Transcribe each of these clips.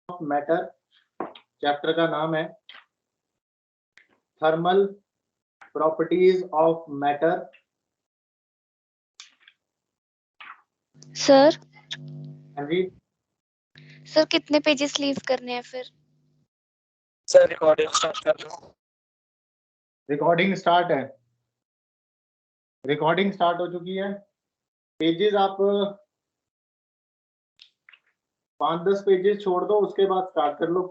Matter, chapter का नाम है thermal properties of matter. Sir हाँ जी सर कितने पेजेस लीव करने हैं फिर? सर रिकॉर्डिंग स्टार्ट कर दो। रिकॉर्डिंग स्टार्ट है, रिकॉर्डिंग स्टार्ट हो चुकी है। पेजेस आप 5-10 पेजेस छोड़ दो, उसके बाद स्टार्ट कर लो।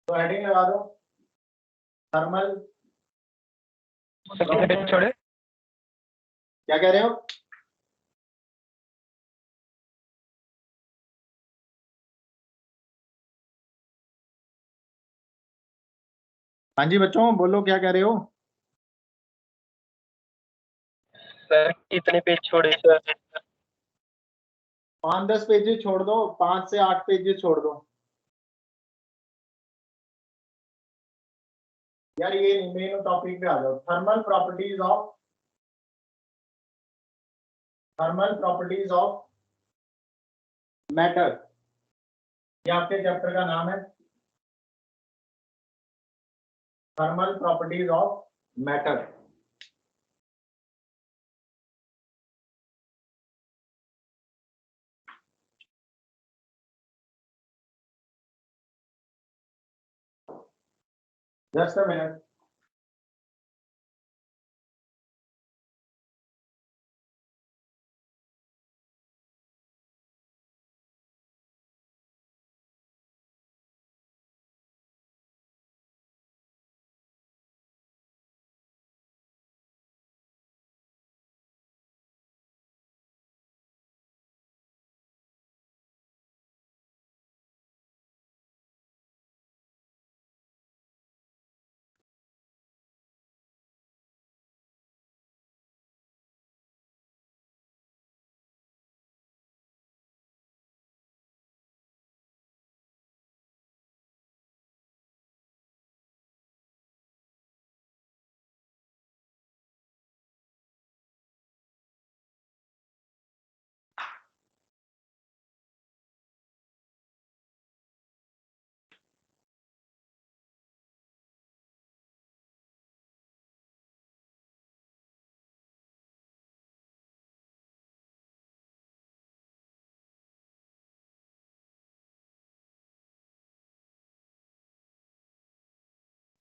तो हेडिंग लगा दो थर्मल। छोड़े क्या कह रहे हो? हाँ जी बच्चों बोलो, क्या कह रहे हो? सर कितने पेज छोड़े सर? 5-10 पेजेस छोड़ दो, 5 से 8 पेजेस छोड़ दो। यार ये मेन टॉपिक पे आ जाओ। थर्मल प्रॉपर्टीज ऑफ मैटर, ये आपके चैप्टर का नाम है thermal properties of matter. Just a minute.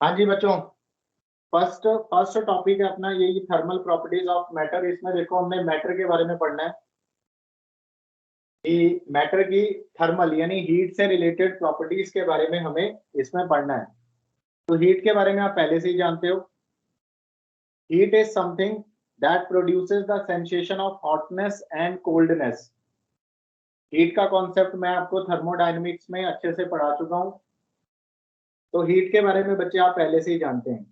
हाँ जी बच्चों, फर्स्ट टॉपिक है अपना यही थर्मल प्रॉपर्टीज ऑफ मैटर। इसमें देखो हमने मैटर के बारे में पढ़ना है कि मैटर की थर्मल यानी हीट से रिलेटेड प्रॉपर्टीज के बारे में हमें इसमें पढ़ना है। तो हीट के बारे में आप पहले से ही जानते हो। Heat is something that produces the sensation of hotness and coldness. Heat का कॉन्सेप्ट मैं आपको थर्मोडायनेमिक्स में अच्छे से पढ़ा चुका हूं। तो हीट के बारे में बच्चे आप पहले से ही जानते हैं।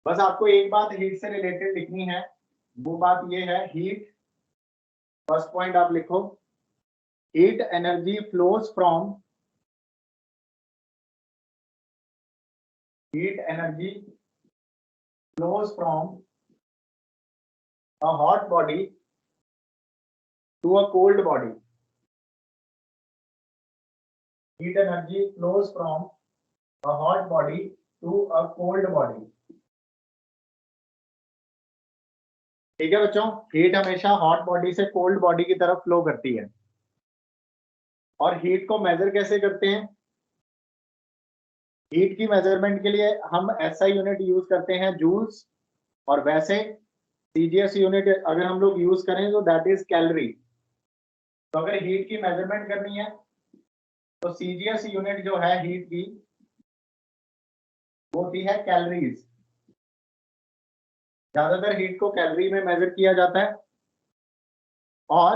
बस आपको एक बात हीट से रिलेटेड लिखनी है, वो बात ये है हीट। फर्स्ट पॉइंट आप लिखो, heat energy flows from a hot body to a cold body. Heat energy flows from a hot body to a cold body. ठीक है बच्चों, हीट हमेशा हॉट बॉडी से कोल्ड बॉडी की तरफ फ्लो करती है। और हीट को मेजर कैसे करते हैं? हीट की मेजरमेंट के लिए हम ऐसा यूनिट यूज करते हैं जूल्स, और वैसे सीजीएस यूनिट अगर हम लोग यूज करें तो दैट इज कैलोरी। तो अगर हीट की मेजरमेंट करनी है तो सीजीएस यूनिट जो है हीट की वो होती है कैलोरीज। ज्यादातर हीट को कैलोरी में मेजर किया जाता है। और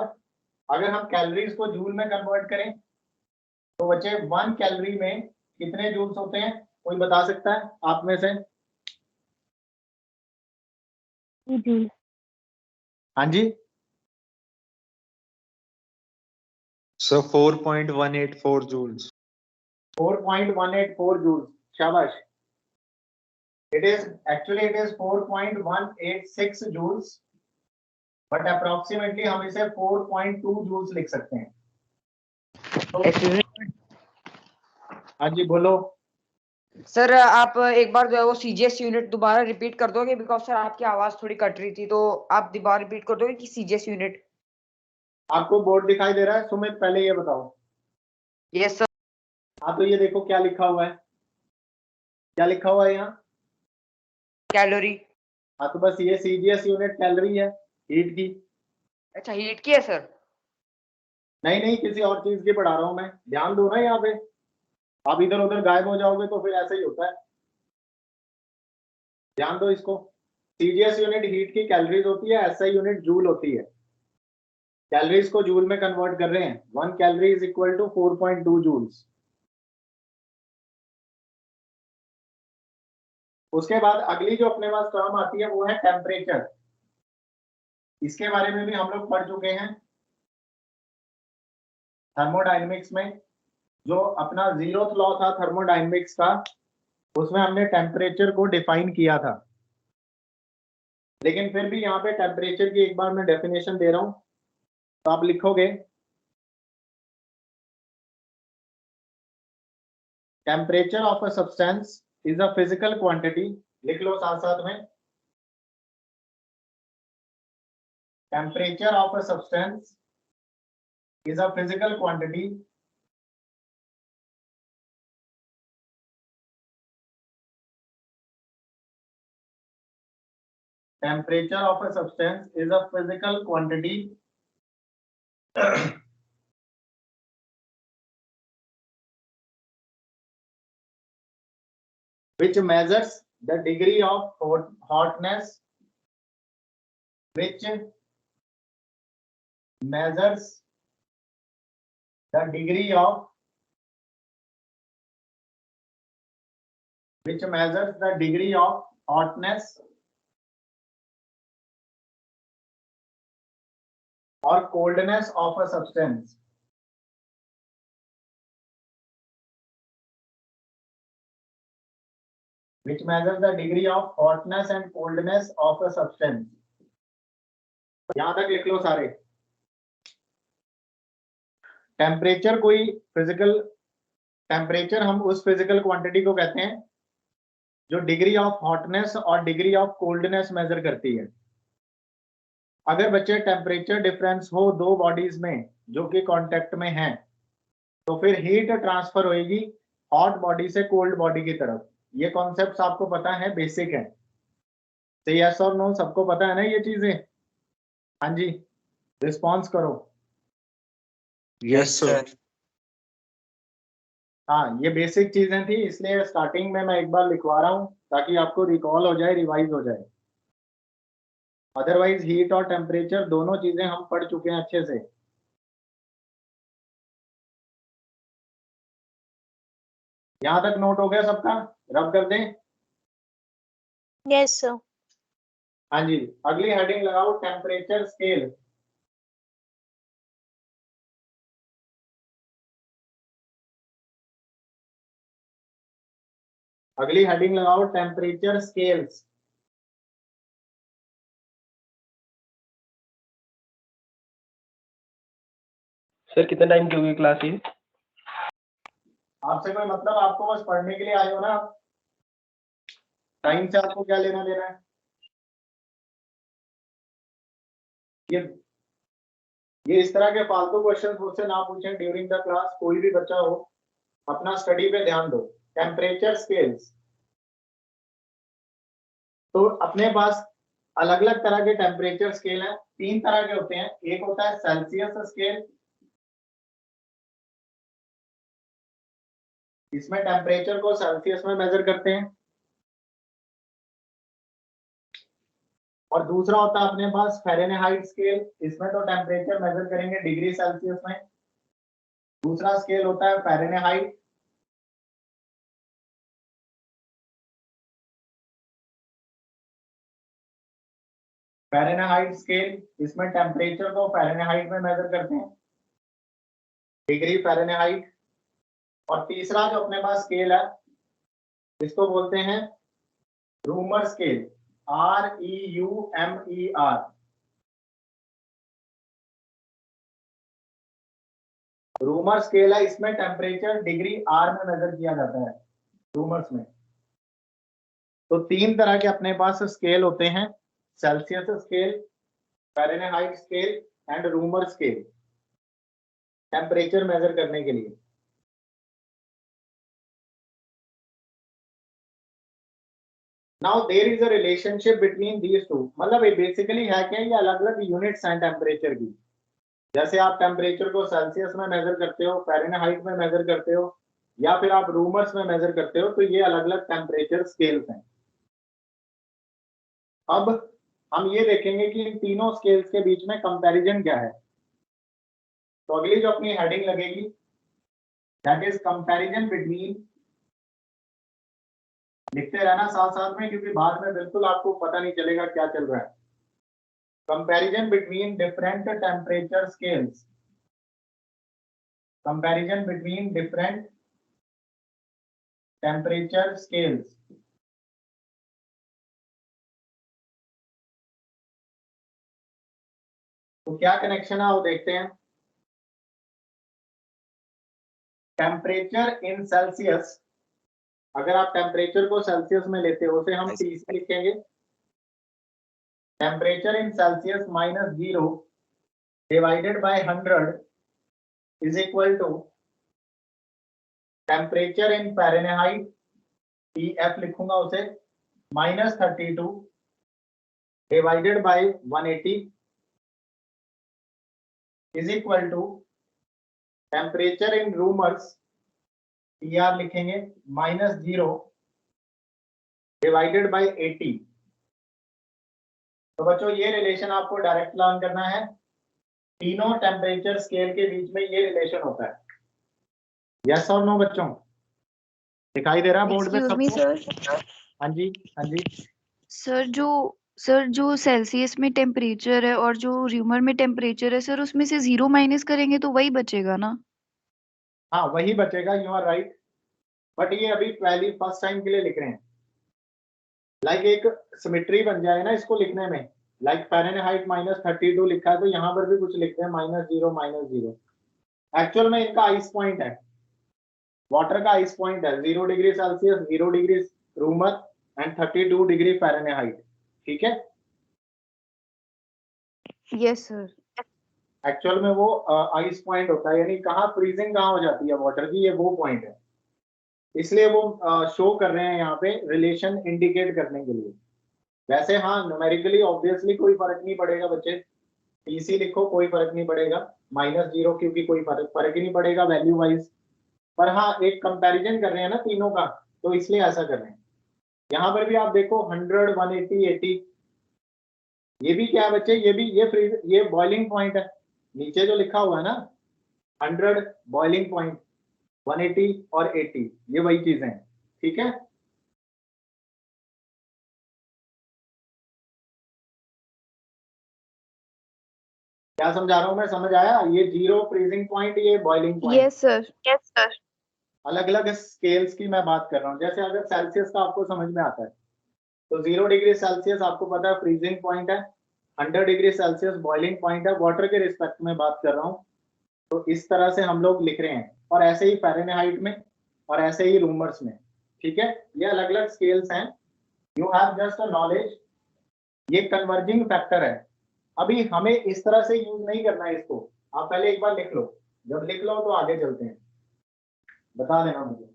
अगर हम कैलोरीज को जूल में कन्वर्ट करें तो बच्चे 1 कैलोरी में कितने जूल्स होते हैं? कोई बता सकता है आप में से? जूल। हाँ जी सर 4.184 जूल्स। 4.184 joules. शाबाश. It is 4.186 joules, but approximately हम इसे 4.2 joules लिख सकते हैं. तो हाँ जी बोलो. सर आप एक बार जो है वो सीजीएस यूनिट दोबारा रिपीट कर दोगे, बिकॉज सर आपकी आवाज थोड़ी कट रही थी, तो आप दोबारा रिपीट कर दोगे कि सीजीएस यूनिट. आपको बोर्ड दिखाई दे रहा है सुमित? पहले ये बताओ. Yes sir. हाँ तो ये देखो क्या लिखा हुआ है. क्या लिखा हुआ है यहाँ? कैलोरी. हाँ तो बस ये सीजीएस यूनिट कैलोरी है, हीट की. अच्छा, हीट की है सर. नहीं नहीं, किसी और चीज की पढ़ा रहा हूँ मैं. ध्यान दो ना यहाँ पे. आप इधर उधर गायब हो जाओगे तो फिर ऐसा ही होता है. ध्यान दो इसको. सीजीएस यूनिट हीट की कैलोरीज होती है, एसआई यूनिट जूल होती है. कैलोरीज को जूल में कन्वर्ट कर रहे हैं. 1 calorie is equal to 4.2 joules. उसके बाद अगली जो अपने पास टर्म आती है वो है टेम्परेचर. इसके बारे में भी हम लोग पढ़ चुके हैं थर्मोडायनेमिक्स में. जो अपना जीरोथ लॉ था थर्मोडायनेमिक्स का, उसमें हमने टेम्परेचर को डिफाइन किया था. लेकिन फिर भी यहाँ पे टेम्परेचर की एक बार मैं डेफिनेशन दे रहा हूं, तो आप लिखोगे temperature of a substance is a physical quantity. लिख लो साथ साथ में. Temperature of a substance is a physical quantity temperature of a substance is a physical quantity which measures the degree of hotness, which measures the degree of hotness or coldness of a substance. Which measures the degree of hotness and coldness of a substance. यहां तक लिख लो सारे. Temperature कोई physical temperature हम उस physical quantity को कहते हैं जो डिग्री ऑफ हॉटनेस और डिग्री ऑफ कोल्डनेस मेजर करती है. अगर बच्चे टेम्परेचर डिफरेंस हो दो बॉडीज में जो कि कांटेक्ट में हैं, तो फिर हीट ट्रांसफर होएगी हॉट बॉडी से कोल्ड बॉडी की तरफ. ये कॉन्सेप्ट आपको पता है, बेसिक है. तो यस और नो सबको पता है ना ये चीजें? हाँ जी, रिस्पॉन्स करो. Yes sir. हाँ ये बेसिक चीजें थी, इसलिए स्टार्टिंग में मैं एक बार लिखवा रहा हूँ ताकि आपको रिकॉल हो जाए, रिवाइज हो जाए. अदरवाइज हीट और टेम्परेचर दोनों चीजें हम पढ़ चुके हैं अच्छे से. यहां तक नोट हो गया सबका? रब कर दें. Yes sir. हाँ जी, अगली हेडिंग लगाओ टेम्परेचर स्केल. अगली हेडिंग लगाओ टेम्परेचर स्केल्स. सर कितने टाइम की होगी क्लास ये? आपसे कोई मतलब, आपको बस पढ़ने के लिए आए हो ना. टाइम से आपको क्या लेना देना है? ये इस तरह के फालतू क्वेश्चन मुझसे ना पूछें ड्यूरिंग द क्लास. कोई भी बच्चा हो, अपना स्टडी पे ध्यान दो. Temperature scales. तो अपने पास अलग अलग तरह के टेम्परेचर स्केल हैं. 3 तरह के होते हैं. एक होता है सेल्सियस स्केल. इसमें टेम्परेचर को सेल्सियस में मेजर करते हैं. और दूसरा होता है अपने पास फ़ारेनहाइट स्केल. इसमें तो टेम्परेचर मेजर करेंगे डिग्री सेल्सियस में. दूसरा स्केल होता है फ़ारेनहाइट. फ़ारेनहाइट स्केल, इसमें टेम्परेचर को फ़ारेनहाइट में मेजर करते हैं, डिग्री फ़ारेनहाइट. और तीसरा जो अपने पास स्केल है इसको बोलते हैं rumour scale, REUMER। Rumour scale है, इसमें टेम्परेचर डिग्री आर में मेजर किया जाता है रूमर्स में। तो 3 तरह के अपने पास स्केल होते हैं, Celsius scale, Fahrenheit scale and Romer scale, temperature measure करने के लिए। Now there is a relationship between these two, मतलब ये बेसिकली है क्या, ये अलग अलग यूनिट्स हैं टेम्परेचर की। जैसे आप टेम्परेचर को सेल्सियस में मेजर करते हो, फ़ारेनहाइट में मेजर करते हो, या फिर आप रूमर्स में मेजर करते हो, तो ये अलग अलग टेम्परेचर स्केल्स हैं। अब हम ये देखेंगे कि इन तीनों स्केल्स के बीच में कंपैरिजन क्या है। तो अगली जो अपनी हेडिंग लगेगी दैट इज कंपैरिजन बिटवीन, लिखते रहना साथ साथ में क्योंकि बाद में बिल्कुल आपको पता नहीं चलेगा क्या चल रहा है। Comparison between different temperature scales, comparison between different temperature scales. तो क्या कनेक्शन है वो देखते हैं। टेम्परेचर इन सेल्सियस, अगर आप टेम्परेचर को सेल्सियस में लेते हो उसे हम TC लिखेंगे। Temperature in Celsius -0 divided by 100 is equal to temperature in Fahrenheit, TF लिखूंगा उसे, -32 divided by 180 is equal to temperature in Romers, TR लिखेंगे, -0 डिवाइडेड बाय 80। तो बच्चों ये रिलेशन आपको डायरेक्ट लर्न करना है। तीनों टेम्परेचर स्केल के बीच में ये रिलेशन होता है। यस और नो बच्चों, दिखाई दे रहा है बोर्ड पे एक्सक्यूज मी सबको? सर। हाँ जी, हाँ जी। सर जो सेल्सियस में टेम्परेचर है और जो र्यूमर में टेम्परेचर है सर, उसमें से 0 माइनस करेंगे तो वही बचेगा ना? हाँ वही बचेगा, यू आर राइट। बट ये अभी पहली फर्स्ट टाइम के लिए लिख रहे हैं। लाइक एक सिमेट्री बन जाए ना इसको लिखने में, लाइक फ़ारेनहाइट -32 लिखा है तो यहाँ पर भी कुछ लिखते हैं -0 -0। एक्चुअल में इनका आइस पॉइंट है, वाटर का आइस पॉइंट है 0 degree Celsius, 0 degree rumour and 32 degree Fahrenheit. ठीक है, यस सर। एक्चुअल में वो आइस पॉइंट होता है, यानी कहाँ फ्रीजिंग कहाँ हो जाती है वाटर की, ये वो पॉइंट है। इसलिए वो शो कर रहे हैं यहाँ पे रिलेशन इंडिकेट करने के लिए। वैसे हाँ न्यूमेरिकली ऑब्वियसली कोई फर्क नहीं पड़ेगा बच्चे, TC लिखो कोई फर्क नहीं पड़ेगा, -0 क्योंकि कोई फर्क ही नहीं पड़ेगा वैल्यू वाइज। पर हाँ एक कंपैरिजन कर रहे हैं ना तीनों का, तो इसलिए ऐसा कर रहे हैं। यहाँ पर भी आप देखो 100 180 80, ये भी क्या है बच्चे, ये भी ये बॉइलिंग पॉइंट है, नीचे जो लिखा हुआ है ना 100 बॉइलिंग पॉइंट, 180 और 80 ये वही चीजें हैं। ठीक है, क्या समझा रहा हूं मैं, समझ आया? ये 0 फ्रीजिंग पॉइंट, ये boiling point. Yes sir. Yes sir. अलग अलग स्केल्स की मैं बात कर रहा हूँ। जैसे अगर सेल्सियस का आपको समझ में आता है तो 0 डिग्री सेल्सियस आपको पता है फ्रीजिंग पॉइंट है, 100 डिग्री सेल्सियस बॉइलिंग पॉइंट है, वाटर के रिस्पेक्ट में बात कर रहा हूँ। तो इस तरह से हम लोग लिख रहे हैं, और ऐसे ही फ़ारेनहाइट में और ऐसे ही रूमर्स में। ठीक है, ये अलग अलग स्केल्स हैं, you have just a knowledge. ये कन्वर्जिंग फैक्टर है। अभी हमें इस तरह से यूज नहीं करना है इसको, आप पहले एक बार लिख लो, जब लिख लो तो आगे चलते हैं, बता देना मुझे।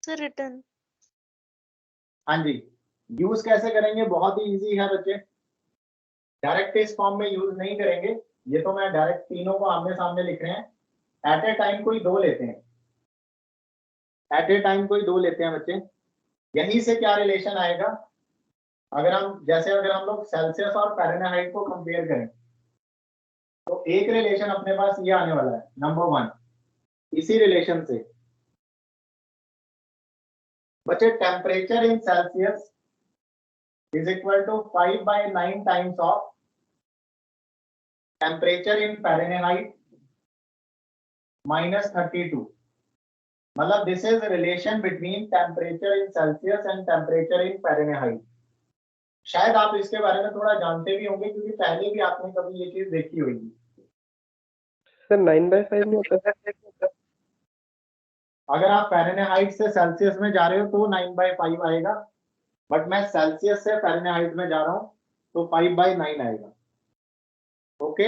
Sir return. हाँ जी, यूज कैसे करेंगे, बहुत ही इजी है बच्चे। डायरेक्ट इस फॉर्म में यूज नहीं करेंगे, ये तो मैं डायरेक्ट तीनों को आमने सामने लिख रहे हैं। एट ए टाइम कोई दो लेते हैं, एट ए टाइम कोई दो लेते हैं बच्चे। यहीं से क्या रिलेशन आएगा, अगर हम लोग सेल्सियस और फ़ारेनहाइट को कंपेयर करें तो एक रिलेशन अपने पास ये आने वाला है, नंबर 1। इसी रिलेशन से बच्चे temperature in Celsius is equal to 5/9 times of temperature in Fahrenheit -32। मतलब this is relation between temperature in Celsius and temperature in Fahrenheit. शायद आप इसके बारे में थोड़ा जानते भी होंगे क्योंकि पहले भी आपने कभी ये चीज देखी होगी। सर 9/5 में होता है। अगर आप फ़ारेनहाइट से सेल्सियस में जा रहे हो तो 9/5 आएगा, बट मैं सेल्सियस से फ़ारेनहाइट में जा रहा हूं तो 5/9 आएगा। Okay,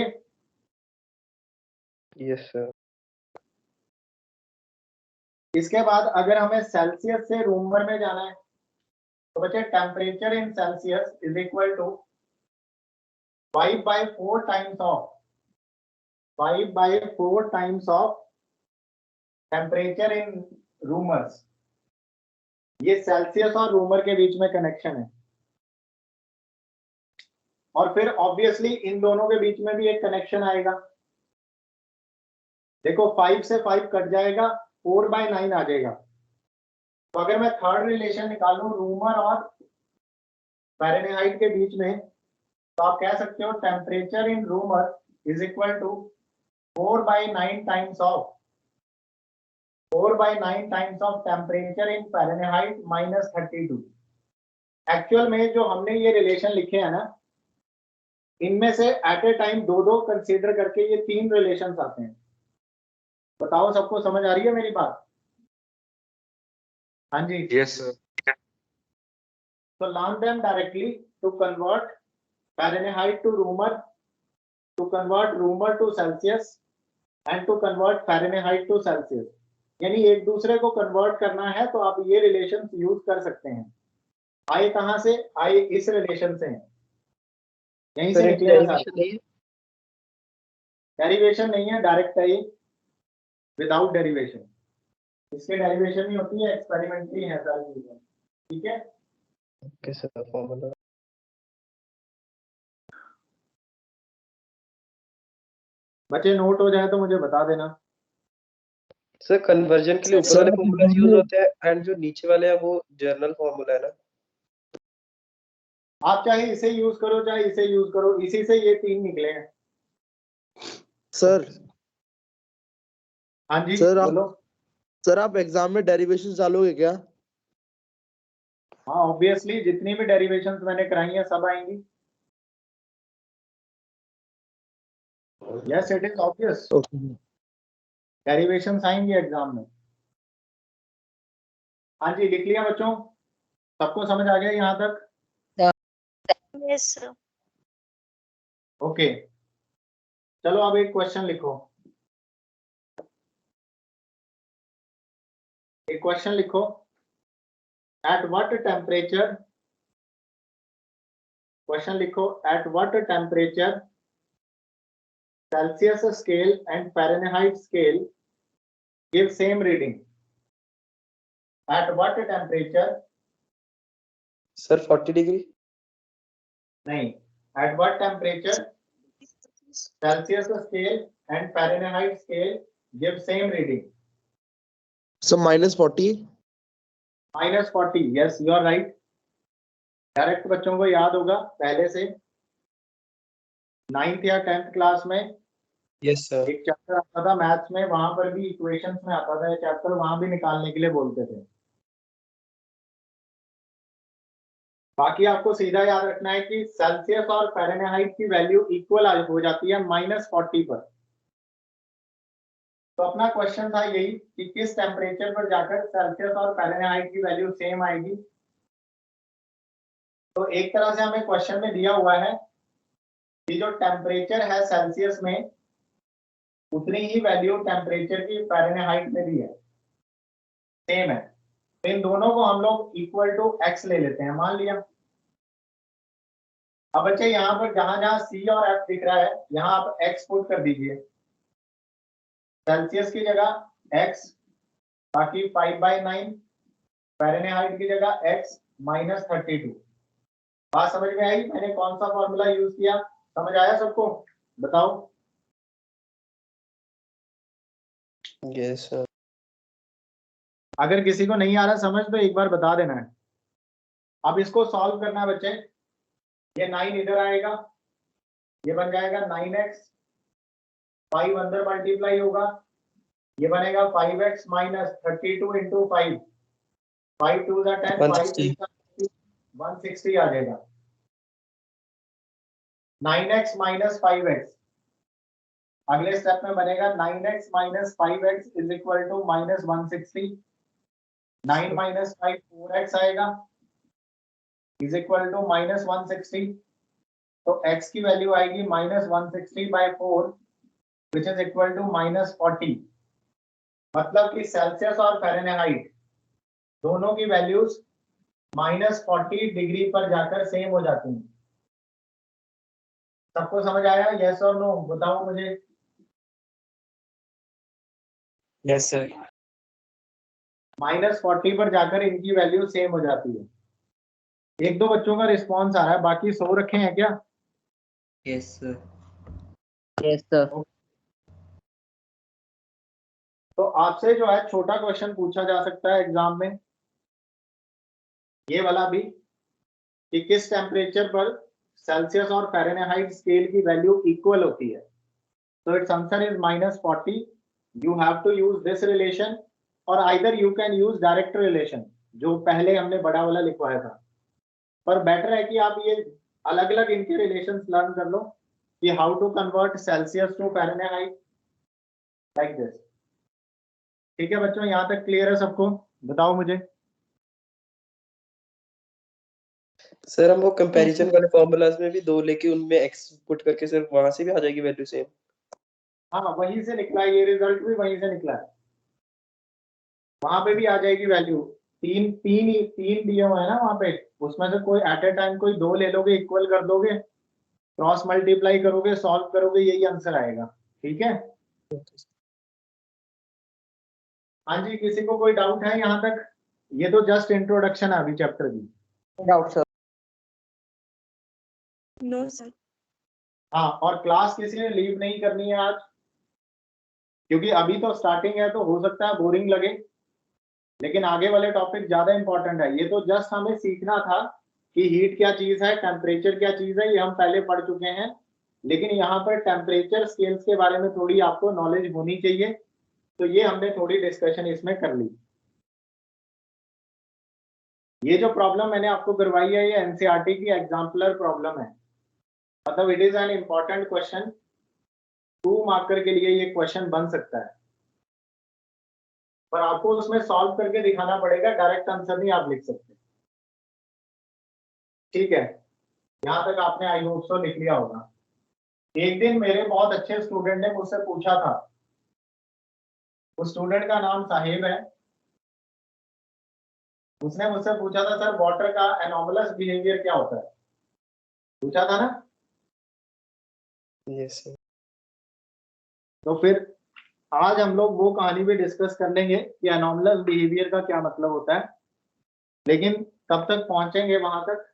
yes sir. इसके बाद अगर हमें सेल्सियस से रूमर में जाना है तो बच्चे temperature in Celsius is equal to 5/4 times of 5/4 times of temperature in Romers. ये सेल्सियस और रूमर के बीच में कनेक्शन है, और फिर ऑब्वियसली इन दोनों के बीच में भी एक कनेक्शन आएगा। देखो 5 से 5 कट जाएगा, 4/9 आ जाएगा। तो अगर मैं थर्ड रिलेशन निकालूं रूमर और फ़ारेनहाइट के बीच में, तो आप कह सकते हो temperature in Reaumur is equal to 4/9 times of 4/9 times of temperature in Fahrenheit -32। Actual में जो हमने ये रिलेशन लिखे हैं ना, इनमें से एट ए टाइम दो दो कंसीडर करके ये 3 रिलेशंस आते हैं। बताओ सबको समझ आ रही है मेरी बात? हाँ जी, यस सर। तो learn them directly to convert Fahrenheit to Romer, to convert Romer to Celsius and to convert Fahrenheit to Celsius। यानी एक दूसरे को कन्वर्ट करना है तो आप ये रिलेशन यूज कर सकते हैं। आए कहां से? आए इस रिलेशन से, यहीं से निकलेगा सारा। डेरिवेशन नहीं है, डायरेक्ट है ये, विदाउट डेरिवेशन। इसके डेरिवेशन नहीं होती है, एक्सपेरिमेंटली है सारी चीजें। ठीक है, ओके सर। फॉर्मूला बच्चे नोट हो जाए तो मुझे बता देना। सर कन्वर्जन के लिए ऊपर वाले फॉर्मूला यूज होते हैं एंड जो नीचे वाले हैं वो जर्नल फॉर्मूला है ना। आप चाहे इसे यूज करो चाहे इसे यूज करो, इसी से ये 3 निकले हैं। सर हाँ जी सर, बोलो। सर आप एग्जाम में डेरिवेशन डालोगे क्या? हाँ ऑब्वियसली, जितनी भी डेरिवेशंस मैंने कराई हैं सब आएंगी। Yes it is obvious, derivations आएंगी एग्जाम में। हाँ जी, लिख लिया बच्चों? सबको समझ आ गया यहाँ तक? Yes sir. ओके, चलो अब एक क्वेश्चन लिखो। एक क्वेश्चन लिखो, एट व्हाट टेम्परेचर, क्वेश्चन लिखो, at what temperature Celsius scale and Fahrenheit scale give same reading? At what temperature? Sir 40 degree. नहीं, at what temperature Celsius scale and Fahrenheit scale give same reading? So -40। -40, yes you are right। Direct बच्चों को याद होगा पहले से 9th या 10th class में yes sir. एक चैप्टर आता था मैथ्स में, वहां पर भी इक्वेशंस में आता था ये चैप्टर, वहां भी निकालने के लिए बोलते थे। बाकी आपको सीधा याद रखना है कि सेल्सियस और फ़ारेनहाइट की वैल्यू इक्वल हो जाती है -40 पर। तो अपना क्वेश्चन था यही कि किस टेम्परेचर पर जाकर सेल्सियस और फ़ारेनहाइट की वैल्यू सेम आएगी। तो एक तरह से हमें क्वेश्चन में दिया हुआ है कि जो टेम्परेचर है सेल्सियस में उतनी ही वैल्यू टेम्परेचर की फ़ारेनहाइट में भी है, सेम है। तो इन दोनों को हम लोग इक्वल टू x ले लेते हैं, मान लिया। अब बच्चे यहाँ पर जहां जहां C और F दिख रहा है यहाँ आप x पुट कर दीजिए। सेल्सियस की जगह x, बाकी 5/9, फ़ारेनहाइट की जगह x -32। बात समझ में आई? मैंने कौन सा फॉर्मूला यूज किया, समझ आया सबको? बताओ। Yes sir. अगर किसी को नहीं आ रहा समझ तो एक बार बता देना है। अब इसको सॉल्व करना है बच्चे। ये 9 इधर आएगा, ये बन जाएगा 9x, 5 अंदर मल्टीप्लाई होगा, ये बनेगा 5x माइनस 32 इंटू 5, 5 2 10, 5 160 3 160 आ जाएगा। 9x माइनस 5x, अगले स्टेप में बनेगा 9x minus 5x is equal to minus 160। 9 minus 5 4x आएगा इज इक्वल टू माइनस 160। तो x की वैल्यू आएगी minus 160 by 4 which is equal to minus 40। मतलब कि सेल्सियस और फ़ारेनहाइट दोनों की वैल्यूज माइनस 40 डिग्री पर जाकर सेम हो जाती हैं। सबको समझ आया? यस और नो बताओ मुझे। Yes sir. माइनस 40 पर जाकर इनकी वैल्यू सेम हो जाती है। एक दो बच्चों का रिस्पॉन्स आ रहा है, बाकी सो रखे हैं क्या? Yes sir. Yes sir. तो आपसे जो है छोटा क्वेश्चन पूछा जा सकता है एग्जाम में, ये वाला भी, कि किस टेम्परेचर पर सेल्सियस और फ़ारेनहाइट स्केल की वैल्यू इक्वल होती है। तो it's answer is minus 40। You have to use this relation और either you can use direct relation जो पहले हमने बड़ा वाला लिखवाया था। पर बेटर है कि आप ये अलग अलग इनके रिलेशंस लर्न कर लो कि how to convert Celsius to Fahrenheit like this. ठीक है बच्चों, यहाँ तक क्लियर है सबको? बताओ मुझे। सर हम वो कंपैरिजन वाले फॉर्मूलाज में भी 2 लेके उनमें x पुट करके सर वहां से भी आ जाएगी वैल्यू सेम? हाँ वहीं से निकला है, ये रिजल्ट भी वहीं से निकला है, वहां पे भी आ जाएगी वैल्यू। तीन दिए हुए हैं ना वहां पे, उसमें से कोई एट ए टाइम कोई दो ले लोगे, इक्वल कर दोगे, क्रॉस मल्टीप्लाई करोगे, सॉल्व करोगे, यही आंसर आएगा। ठीक है? हाँ जी, किसी को कोई डाउट है यहाँ तक? ये तो जस्ट इंट्रोडक्शन है अभी चैप्टर की। Doubt sir. No sir. हाँ, और क्लास किसी ने लीव नहीं करनी है आज, क्योंकि अभी तो स्टार्टिंग है, तो हो सकता है बोरिंग लगे, लेकिन आगे वाले टॉपिक ज्यादा इंपॉर्टेंट है। ये तो जस्ट हमें सीखना था कि हीट क्या चीज है, टेम्परेचर क्या चीज है, ये हम पहले पढ़ चुके हैं, लेकिन यहाँ पर टेम्परेचर स्केल्स के बारे में थोड़ी आपको नॉलेज होनी चाहिए, तो ये हमने थोड़ी डिस्कशन इसमें कर ली। ये जो प्रॉब्लम मैंने आपको करवाई है, ये एनसीईआरटी की एग्जाम्पलर प्रॉब्लम है, मतलब it is an important question, 2 marker के लिए ये क्वेश्चन बन सकता है, पर आपको उसमें सॉल्व करके दिखाना पड़ेगा, डायरेक्ट आंसर नहीं आप लिख सकते। ठीक है, यहाँ तक आपने आई होप सो लिख लिया होगा। एक दिन मेरे बहुत अच्छे स्टूडेंट ने मुझसे पूछा था, उस स्टूडेंट का नाम साहिब है, उसने मुझसे पूछा था सर वाटर का एनोमलस बिहेवियर क्या होता है, पूछा था ना? Yes sir. तो फिर आज हम लोग वो कहानी भी डिस्कस कर लेंगे कि एनोमलस बिहेवियर का क्या मतलब होता है, लेकिन कब तक पहुंचेंगे वहां तक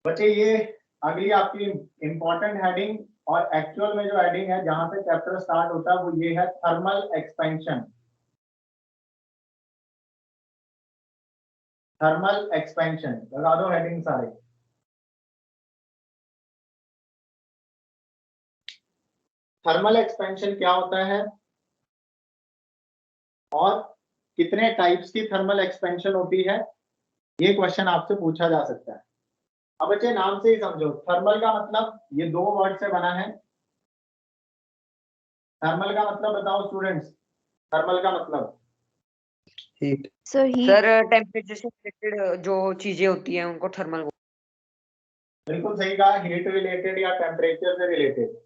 बच्चे, ये अगली आपकी इंपॉर्टेंट हेडिंग और एक्चुअल में जो हेडिंग है जहां से चैप्टर स्टार्ट होता है वो ये है थर्मल एक्सपेंशन। थर्मल एक्सपेंशन लगा दो हेडिंग सारे। थर्मल एक्सपेंशन क्या होता है और कितने टाइप्स की थर्मल एक्सपेंशन होती है, ये क्वेश्चन आपसे पूछा जा सकता है। अब बच्चे नाम से ही समझो, थर्मल का मतलब ये 2 वर्ड से बना है। थर्मल का मतलब बताओ स्टूडेंट्स, थर्मल का मतलब? Heat. Sir heat. Sir temperature से रिलेटेड जो चीजें होती हैं उनको थर्मल। बिल्कुल सही कहा, हीट रिलेटेड या टेम्परेचर से रिलेटेड।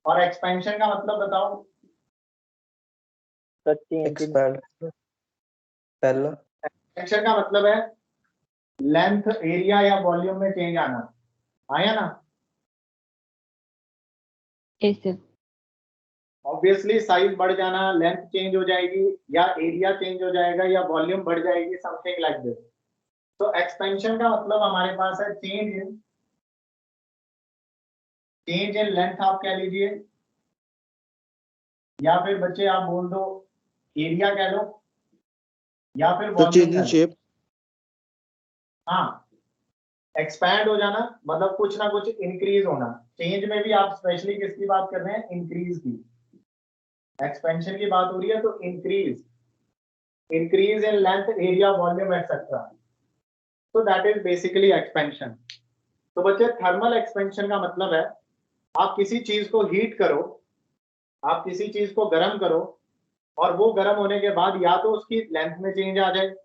और एक्सपेंशन का मतलब बताओ? एक्सपैंड। पहला। एक्सपेंशन का मतलब है लेंथ, एरिया या वॉल्यूम में चेंज आना, आया ना? Yes sir. ऑब्वियसली साइज बढ़ जाना, लेंथ चेंज हो जाएगी, या एरिया चेंज हो जाएगा, या वॉल्यूम बढ़ जाएगी, समथिंग लाइक दिस। तो एक्सपेंशन का मतलब हमारे पास है चेंज इन लेंथ आप कह लीजिए, या फिर बच्चे आप बोल दो एरिया कह लो, या फिर तो वॉल्यूम चेंज कह इन लो। शेप। हाँ, एक्सपैंड हो जाना मतलब कुछ ना कुछ इंक्रीज होना। चेंज में भी आप स्पेशली किसकी बात कर रहे हैं? इंक्रीज की। एक्सपेंशन की बात हो रही है तो increase in length, area, volume etcetera, तो दैट इज बेसिकली एक्सपेंशन। तो बच्चे थर्मल एक्सपेंशन का मतलब है आप किसी चीज को हीट करो, आप किसी चीज को गर्म करो और वो गर्म होने के बाद या तो उसकी लेंथ में चेंज आ जाए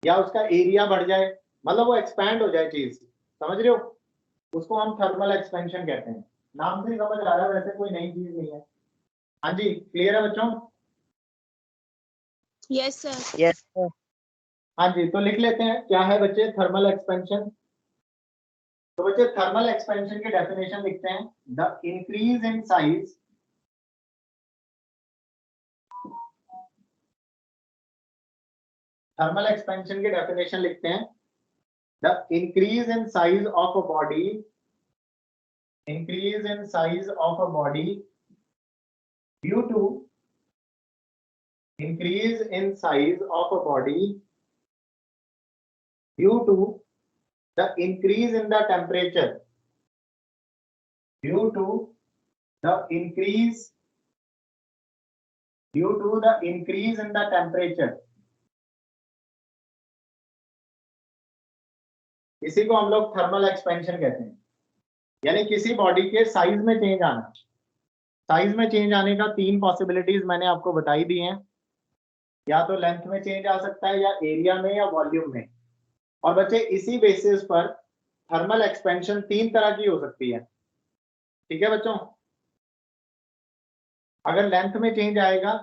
या उसका एरिया बढ़ जाए, मतलब वो एक्सपैंड हो जाए चीज, समझ रहे हो, उसको हम थर्मल एक्सपेंशन कहते हैं। नाम से समझ आ रहा है, वैसे कोई नई चीज नहीं है। हाँ जी, क्लियर है बच्चों? Yes sir. Yes sir. हाँ जी, तो लिख लेते हैं क्या है बच्चे थर्मल एक्सपेंशन। तो बच्चे थर्मल एक्सपेंशन की डेफिनेशन लिखते हैं, the increase in size, thermal expansion की डेफिनेशन लिखते हैं, the increase in size of a body, increase in size of a body due to increase in size of a body due to the increase in the temperature, due to the increase in the temperature, इसी को हम लोग thermal expansion कहते हैं। यानी किसी body के size में चेंज आना। साइज में चेंज आने का 3 पॉसिबिलिटीज मैंने आपको बताई दी हैं, या तो लेंथ में चेंज आ सकता है, या एरिया में, या वॉल्यूम में। और बच्चे इसी बेसिस पर थर्मल एक्सपेंशन 3 तरह की हो सकती है, ठीक है बच्चों। अगर लेंथ में चेंज आएगा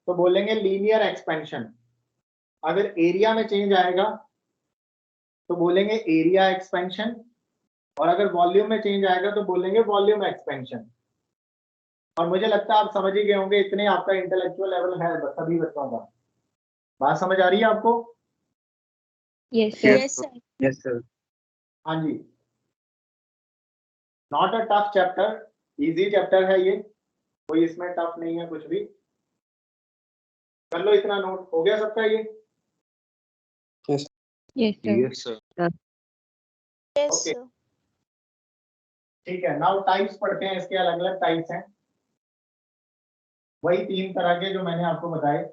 तो बोलेंगे लीनियर एक्सपेंशन, अगर एरिया में चेंज आएगा तो बोलेंगे एरिया एक्सपेंशन, और अगर वॉल्यूम में चेंज आएगा तो बोलेंगे वॉल्यूम एक्सपेंशन। और मुझे लगता है आप समझ ही गए होंगे, इतने आपका इंटेलेक्चुअल लेवल है सभी बच्चों का। बात समझ आ रही है आपको? Yes sir. Yes sir. हाँ जी, not a tough chapter, easy chapter है ये, कोई इसमें टफ नहीं है कुछ भी। कर लो, इतना नोट हो गया सबका ये? Yes sir. Yes sir. ठीक है, नाउ टाइप्स पढ़ते हैं, इसके अलग अलग टाइप्स हैं, वही 3 तरह के जो मैंने आपको बताए।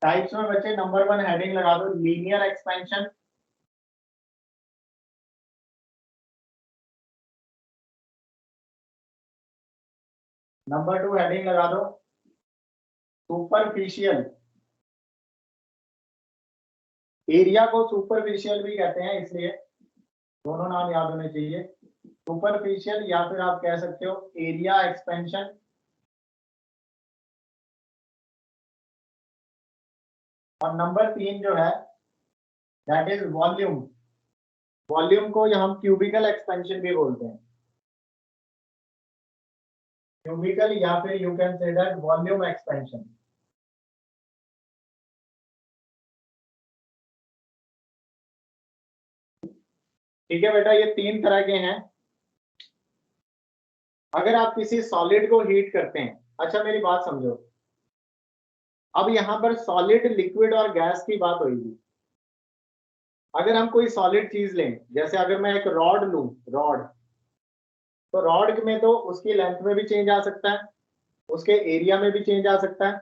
टाइप्स में बच्चे नंबर 1 हेडिंग लगा दो, लीनियर एक्सपेंशन। नंबर 2 हेडिंग लगा दो, सुपरफिशियल। एरिया को सुपरफिशियल भी कहते हैं, इसलिए दोनों नाम याद होने चाहिए, सुपरफिशियल या फिर आप कह सकते हो एरिया एक्सपेंशन। और नंबर 3 जो है दैट इज वॉल्यूम। वॉल्यूम को हम क्यूबिकल एक्सपेंशन भी बोलते हैं, क्यूबिकल, या फिर you can say that volume expansion. ठीक है बेटा, ये 3 तरह के हैं। अगर आप किसी सॉलिड को हीट करते हैं, अच्छा मेरी बात समझो, अब यहां पर सॉलिड, लिक्विड और गैस की बात होगी। अगर हम कोई सॉलिड चीज लें, जैसे अगर मैं एक रॉड लूं, रॉड, तो रॉड में तो उसकी लेंथ में भी चेंज आ सकता है, उसके एरिया में भी चेंज आ सकता है।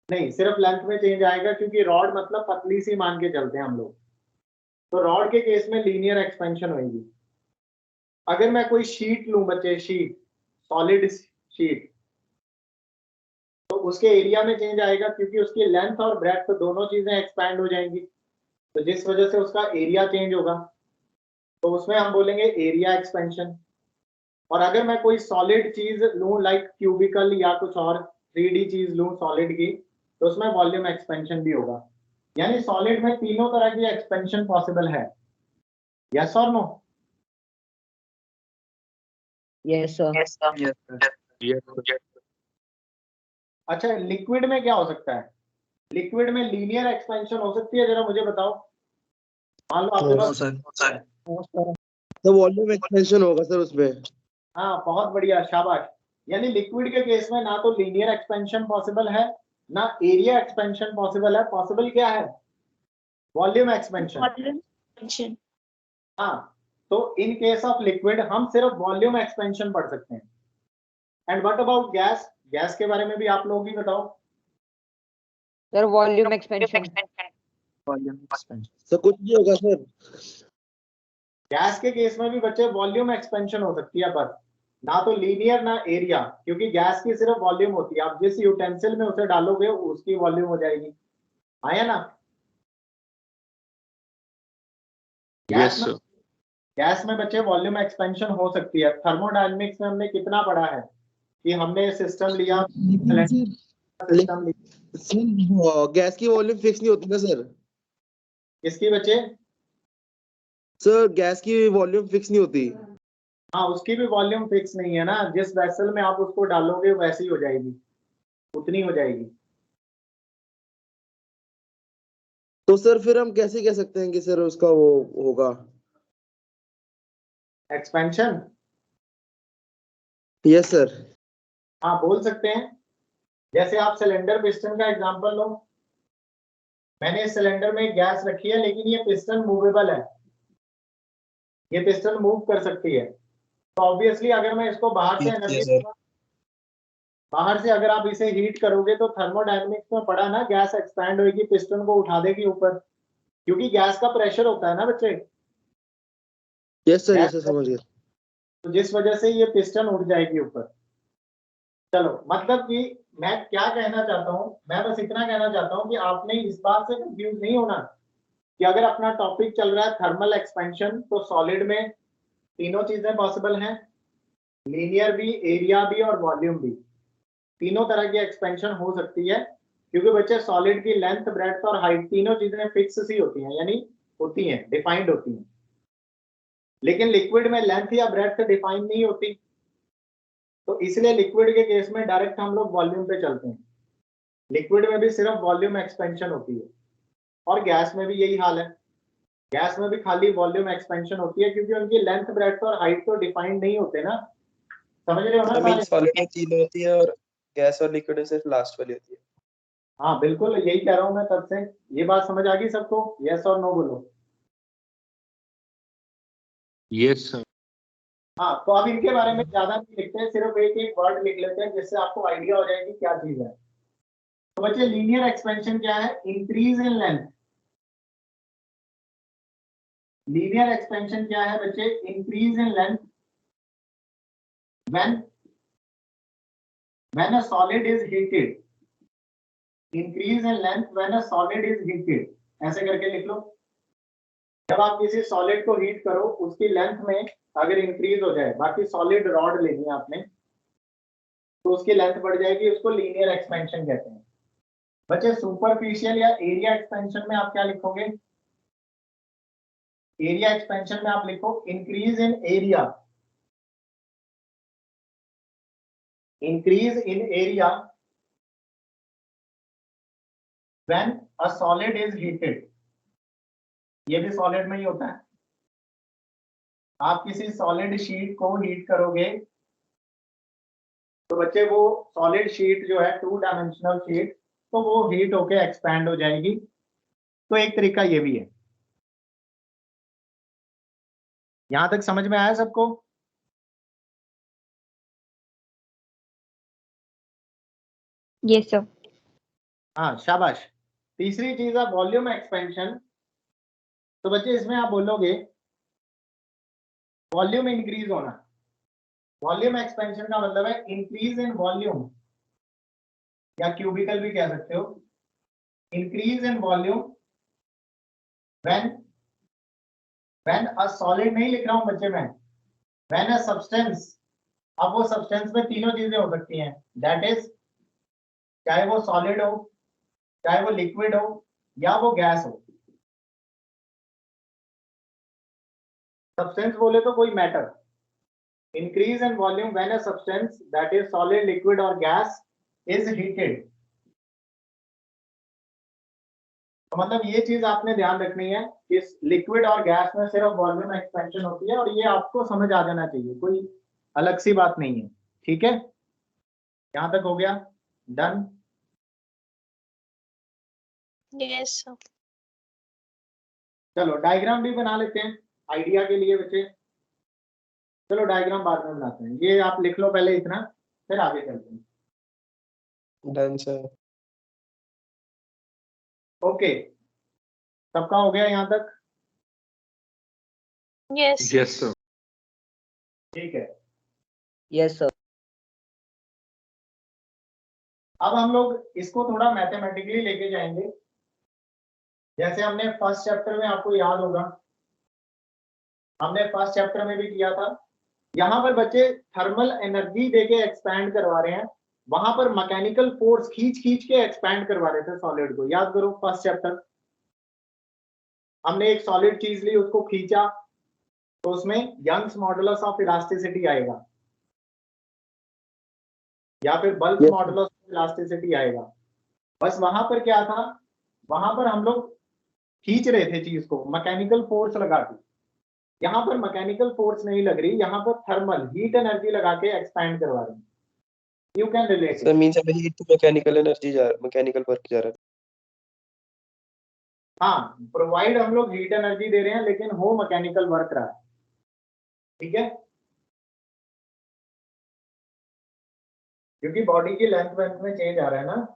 नहीं, सिर्फ लेंथ में चेंज आएगा, क्योंकि रॉड मतलब पतली सी मान के चलते हैं हम लोग। तो रॉड के केस में लीनियर एक्सपेंशन होगी। अगर मैं कोई शीट लूं बच्चे, शीट, सॉलिड शीट, तो उसके एरिया में चेंज आएगा, क्योंकि उसकी लेंथ और ब्रेड्थ दोनों चीजें एक्सपैंड हो जाएंगी, तो जिस वजह से उसका एरिया चेंज होगा, तो उसमें हम बोलेंगे एरिया एक्सपेंशन। और अगर मैं कोई सॉलिड चीज लूं, लाइक क्यूबिकल या कुछ और 3D चीज लूं सॉलिड की, तो उसमें वॉल्यूम एक्सपेंशन भी होगा। यानी सॉलिड में तीनों तरह की एक्सपेंशन पॉसिबल है, यस और नो? Yes sir. अच्छा, लिक्विड में क्या हो सकता है? लिक्विड में लीनियर एक्सपेंशन हो सकती है, जरा मुझे बताओ। मान लो आपके पास, तो वॉल्यूम एक्सपेंशन होगा सर उसमें। हाँ बहुत बढ़िया, शाबाश। यानी लिक्विड के केस में ना तो लीनियर एक्सपेंशन पॉसिबल है, ना एरिया एक्सपेंशन पॉसिबल है। पॉसिबल क्या है? Volume expansion. expansion. हाँ, तो इन केस ऑफ लिक्विड हम सिर्फ वॉल्यूम एक्सपेंशन पढ़ सकते हैं। And what about gas? Gas के बारे में भी आप लोग ही बताओ। Sir volume expansion. सर कुछ नहीं होगा सर। गैस के केस में भी बच्चे वॉल्यूम एक्सपेंशन हो सकती है, बस ना तो लीनियर ना एरिया, क्योंकि गैस की सिर्फ वॉल्यूम होती है। आप जिस यूटेंसिल में उसे डालोगे उसकी वॉल्यूम हो जाएगी। आया ना? गैस में बच्चे वॉल्यूम एक्सपेंशन हो सकती है। थर्मोडायनेमिक्स में हमने कितना पढ़ा है कि हमने सिस्टम लिया, सिस्टम लिया। सर गैस की वॉल्यूम फिक्स नहीं होती ना सर? किसकी बच्चे? सर गैस की वॉल्यूम फिक्स नहीं होती। हाँ, उसकी भी वॉल्यूम फिक्स नहीं है ना। जिस वेसल में आप उसको डालोगे वैसी हो जाएगी, उतनी हो जाएगी। तो सर फिर हम कैसे कह सकते हैं कि सर उसका वो होगा एक्सपेंशन? Yes sir. हाँ, बोल सकते हैं। जैसे आप सिलेंडर पिस्टन का एग्जांपल लो। मैंने इस सिलेंडर में गैस रखी है, लेकिन ये पिस्टन मूवेबल है, ये पिस्टन मूव कर सकती है। तो ऑब्वियसली अगर मैं इसको बाहर से एनर्जी, बाहर से अगर आप इसे हीट करोगे तो थर्मोडायनेमिक्स में पढ़ा ना, गैस एक्सपैंड होगी, पिस्टन को उठा देगी ऊपर, क्योंकि गैस का प्रेशर होता है ना बच्चे। यस सर, यस सर, समझ गए। तो जिस वजह से ये पिस्टन उठ जाएगी ऊपर। चलो, मतलब कि मैं क्या कहना चाहता हूँ, मैं बस इतना कहना चाहता हूँ कि आपने इस बात से कंफ्यूज नहीं होना कि अगर अपना टॉपिक चल रहा है थर्मल एक्सपेंशन, तो सॉलिड में तीनों चीजें पॉसिबल हैं, लीनियर भी, एरिया भी और वॉल्यूम भी। तीनों तरह की एक्सपेंशन हो सकती है, क्योंकि बच्चे सॉलिड की लेंथ, ब्रेड्थ और हाइट तीनों चीजें फिक्स सी होती हैं, यानी होती हैं, डिफाइंड होती हैं। लेकिन लिक्विड में लेंथ या ब्रेड्थ डिफाइन नहीं होती, तो इसलिए लिक्विड के केस में डायरेक्ट हम लोग वॉल्यूम पे चलते हैं। लिक्विड में भी सिर्फ वॉल्यूम एक्सपेंशन होती है, और गैस में भी यही हाल है। गैस में भी खाली वॉल्यूम एक्सपेंशन होती है, क्योंकि उनकी लेंथ, ब्रेड्थ और हाइट तो डिफाइंड नहीं होते ना। समझ रहे हो ना सारे? सॉलिड में तीन होती है और गैस और लिक्विड में सिर्फ लास्ट वाली होती है। हाँ बिल्कुल, यही कह रहा हूँ मैं तब से। ये बात समझ आ गई सबको? यस और नो बोलो। Yes sir. हाँ, तो अब इनके बारे में ज्यादा नहीं लिखते हैं, सिर्फ एक एक वर्ड लिख लेते हैं, जिससे आपको आइडिया हो जाएगी क्या चीज है। तो बच्चे, लीनियर एक्सपेंशन क्या है? Increase in length. Linear expansion क्या है बच्चे? Increase in length when a solid is heated। Increase in length when a solid is heated, ऐसे करके लिख लो। जब आप किसी सॉलिड को हीट करो, उसकी लेंथ में अगर इंक्रीज हो जाए, बाकी सॉलिड रॉड लेनी है आपने, तो उसकी लेंथ बढ़ जाएगी, उसको लीनियर एक्सपेंशन कहते हैं। बच्चे, सुपरफिशियल या एरिया एक्सपेंशन में आप क्या लिखोगे? एरिया एक्सपेंशन में आप लिखो increase in area. Increase in area when a solid is heated. ये भी सॉलिड में ही होता है। आप किसी सॉलिड शीट को हीट करोगे, तो बच्चे वो सॉलिड शीट जो है, 2 डायमेंशनल शीट, तो वो हीट होके एक्सपैंड हो जाएगी। तो एक तरीका ये भी है। यहां तक समझ में आया सबको? Yes, sir. हाँ, शाबाश। तीसरी चीज है वॉल्यूम एक्सपेंशन। तो बच्चे, इसमें आप बोलोगे वॉल्यूम इंक्रीज होना। वॉल्यूम एक्सपेंशन का मतलब है इंक्रीज इन वॉल्यूम, या क्यूबिकल भी कह सकते हो। Increase in volume when a solid, नहीं लिख रहा हूं बच्चे मैं, व्हेन अ सब्सटेंस। अब वो सब्सटेंस में तीनों चीजें हो सकती हैं, दैट इज, चाहे वो सॉलिड हो, चाहे वो लिक्विड हो, या वो गैस हो। सब्सटेंस बोले तो कोई matter. Increase in volume when a substance, that is solid, liquid और गैस, इज हीटेड। तो मतलब ये चीज आपने ध्यान रखनी है कि लिक्विड और गैस में सिर्फ वॉल्यूम एक्सपेंशन होती है, और ये आपको समझ आ जाना चाहिए, कोई अलग सी बात नहीं है। ठीक है, यहां तक हो गया? डन? Yes, sir. चलो डायग्राम भी बना लेते हैं आइडिया के लिए बच्चे। चलो डायग्राम बाद में बनाते हैं, ये आप लिख लो पहले इतना, फिर आगे चलते हैं। Done sir. ओके, सबका हो गया यहाँ तक? Yes. Yes, sir. ठीक है। Yes sir. अब हम लोग इसको थोड़ा मैथमेटिकली लेके जाएंगे, जैसे हमने फर्स्ट चैप्टर में, आपको याद होगा हमने फर्स्ट चैप्टर में भी किया था। यहाँ पर बच्चे थर्मल एनर्जी देके एक्सपैंड करवा रहे हैं, वहां पर मैकेनिकल फोर्स खींच खींच के एक्सपैंड करवा रहे थे सॉलिड को। याद करो फर्स्ट चैप्टर, हमने एक सॉलिड चीज ली, उसको खींचा, तो उसमें यंग्स मॉडुलस ऑफ इलास्टिसिटी आएगा या फिर bulk Yes. Modulus of elasticity आएगा। बस वहां पर क्या था, वहां पर हम लोग खींच रहे थे चीज को मैकेनिकल फोर्स लगा के। यहाँ पर मैकेनिकल फोर्स नहीं लग रही, यहाँ पर थर्मल हीट एनर्जी लगा के एक्सपैंड करवा रहे हैं। You can relate. Sir means अभी हीट टू मैकेनिकल एनर्जी जा मैकेनिकल वर्क जा रहा है। हाँ, प्रोवाइड हम लोग हीट एनर्जी दे रहे हैं लेकिन हो मैकेनिकल वर्क रहा है। ठीक है, क्योंकि बॉडी की लेंथ वेंथ में चेंज आ रहा है ना,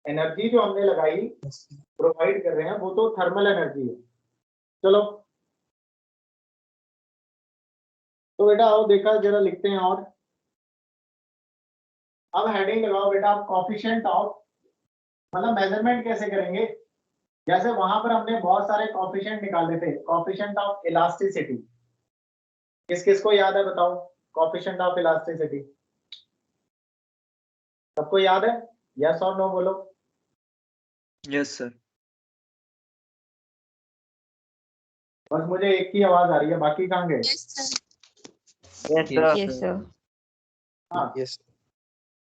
एनर्जी जो हमने लगाई प्रोवाइड कर रहे हैं वो तो थर्मल एनर्जी है। चलो तो बेटा आओ देखा जरा लिखते हैं। और अब हेडिंग लगाओ बेटा, आप कोफिशिएंट ऑफ, मतलब मेजरमेंट कैसे करेंगे। जैसे वहां पर हमने बहुत सारे कोफिशिएंट निकाले थे, कोफिशिएंट ऑफ इलास्टिसिटी, किस किस को याद है बताओ? कोफिशिएंट ऑफ इलास्टिसिटी सबको याद है? यस और नो बोलो। Yes sir. बस मुझे एक ही आवाज आ रही है, बाकी कहाँ गए? Yes sir. Yes, sir. हाँ, यस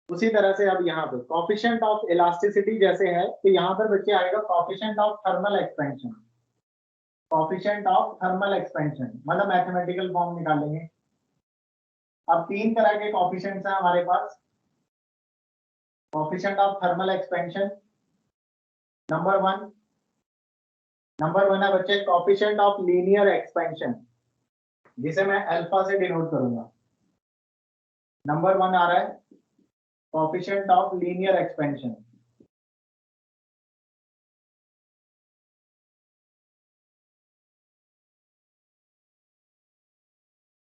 उसी तरह से अब यहाँ पे कोफिशिएंट ऑफ इलास्टिसिटी जैसे है, तो यहाँ पर बच्चे आएगा coefficient of thermal expansion. Coefficient of thermal expansion मतलब मैथमेटिकल फॉर्म निकालेंगे। अब तीन तरह के कोफिशिएंट्स हैं हमारे पास। Coefficient of thermal expansion number one है बच्चे कोफिशिएंट ऑफ लीनियर एक्सपेंशन, जिसे मैं अल्फा से डिनोट करूंगा। नंबर 1 आ रहा है coefficient of linear expansion.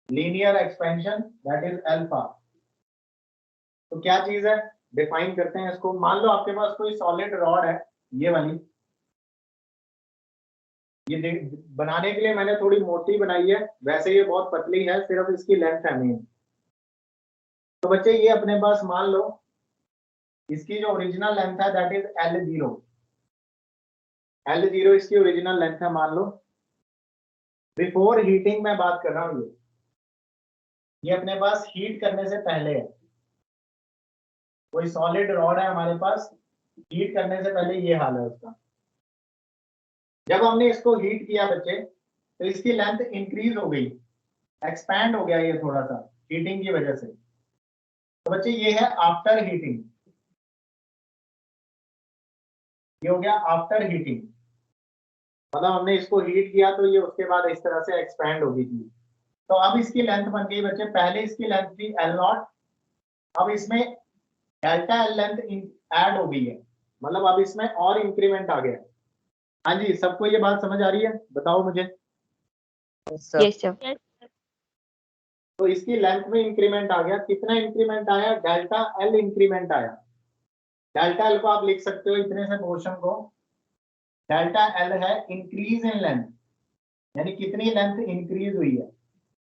Linear expansion that is alpha. तो क्या चीज है, डिफाइन करते हैं इसको। मान लो आपके पास कोई सॉलिड रॉड है, ये वाली, ये बनाने के लिए मैंने थोड़ी मोटी बनाई है, वैसे ये बहुत पतली है, सिर्फ इसकी लेंथ है मेन। तो बच्चे ये अपने पास मान लो इसकी जो ओरिजिनल लेंथ है दैट इज L0। L0 इसकी ओरिजिनल लेंथ है मान लो। बिफोर हीटिंग मैं बात कर रहा हूँ, ये अपने पास हीट करने से पहले है। कोई सॉलिड रॉड है हमारे पास, हीट करने से पहले ये हाल है उसका। जब हमने इसको हीट किया बच्चे, तो इसकी लेंथ इंक्रीज हो गई, एक्सपैंड हो गया ये थोड़ा सा हीटिंग की वजह से। तो बच्चे ये है आफ्टर हीटिंग, ये हो गया आफ्टर हीटिंग। मतलब हमने इसको हीट किया तो ये उसके बाद इस तरह से एक्सपैंड होगी थी। तो अब इसकी लेंथ बन गई बच्चे, पहले इसकी लेंथ थी L0, अब इसमें डेल्टा L लेंथ ऐड हो गई है, मतलब अब इसमें और इंक्रीमेंट आ गया। हाँ जी, सबको ये बात समझ आ रही है? बताओ मुझे। Yes, sir. तो इसकी लेंथ में इंक्रीमेंट आ गया। कितना इंक्रीमेंट आया? डेल्टा L इंक्रीमेंट आया। डेल्टा L को आप लिख सकते हो इतने से पोर्शन को, डेल्टा L है इंक्रीज इन लेंथ, यानी कितनी लेंथ इंक्रीज हुई है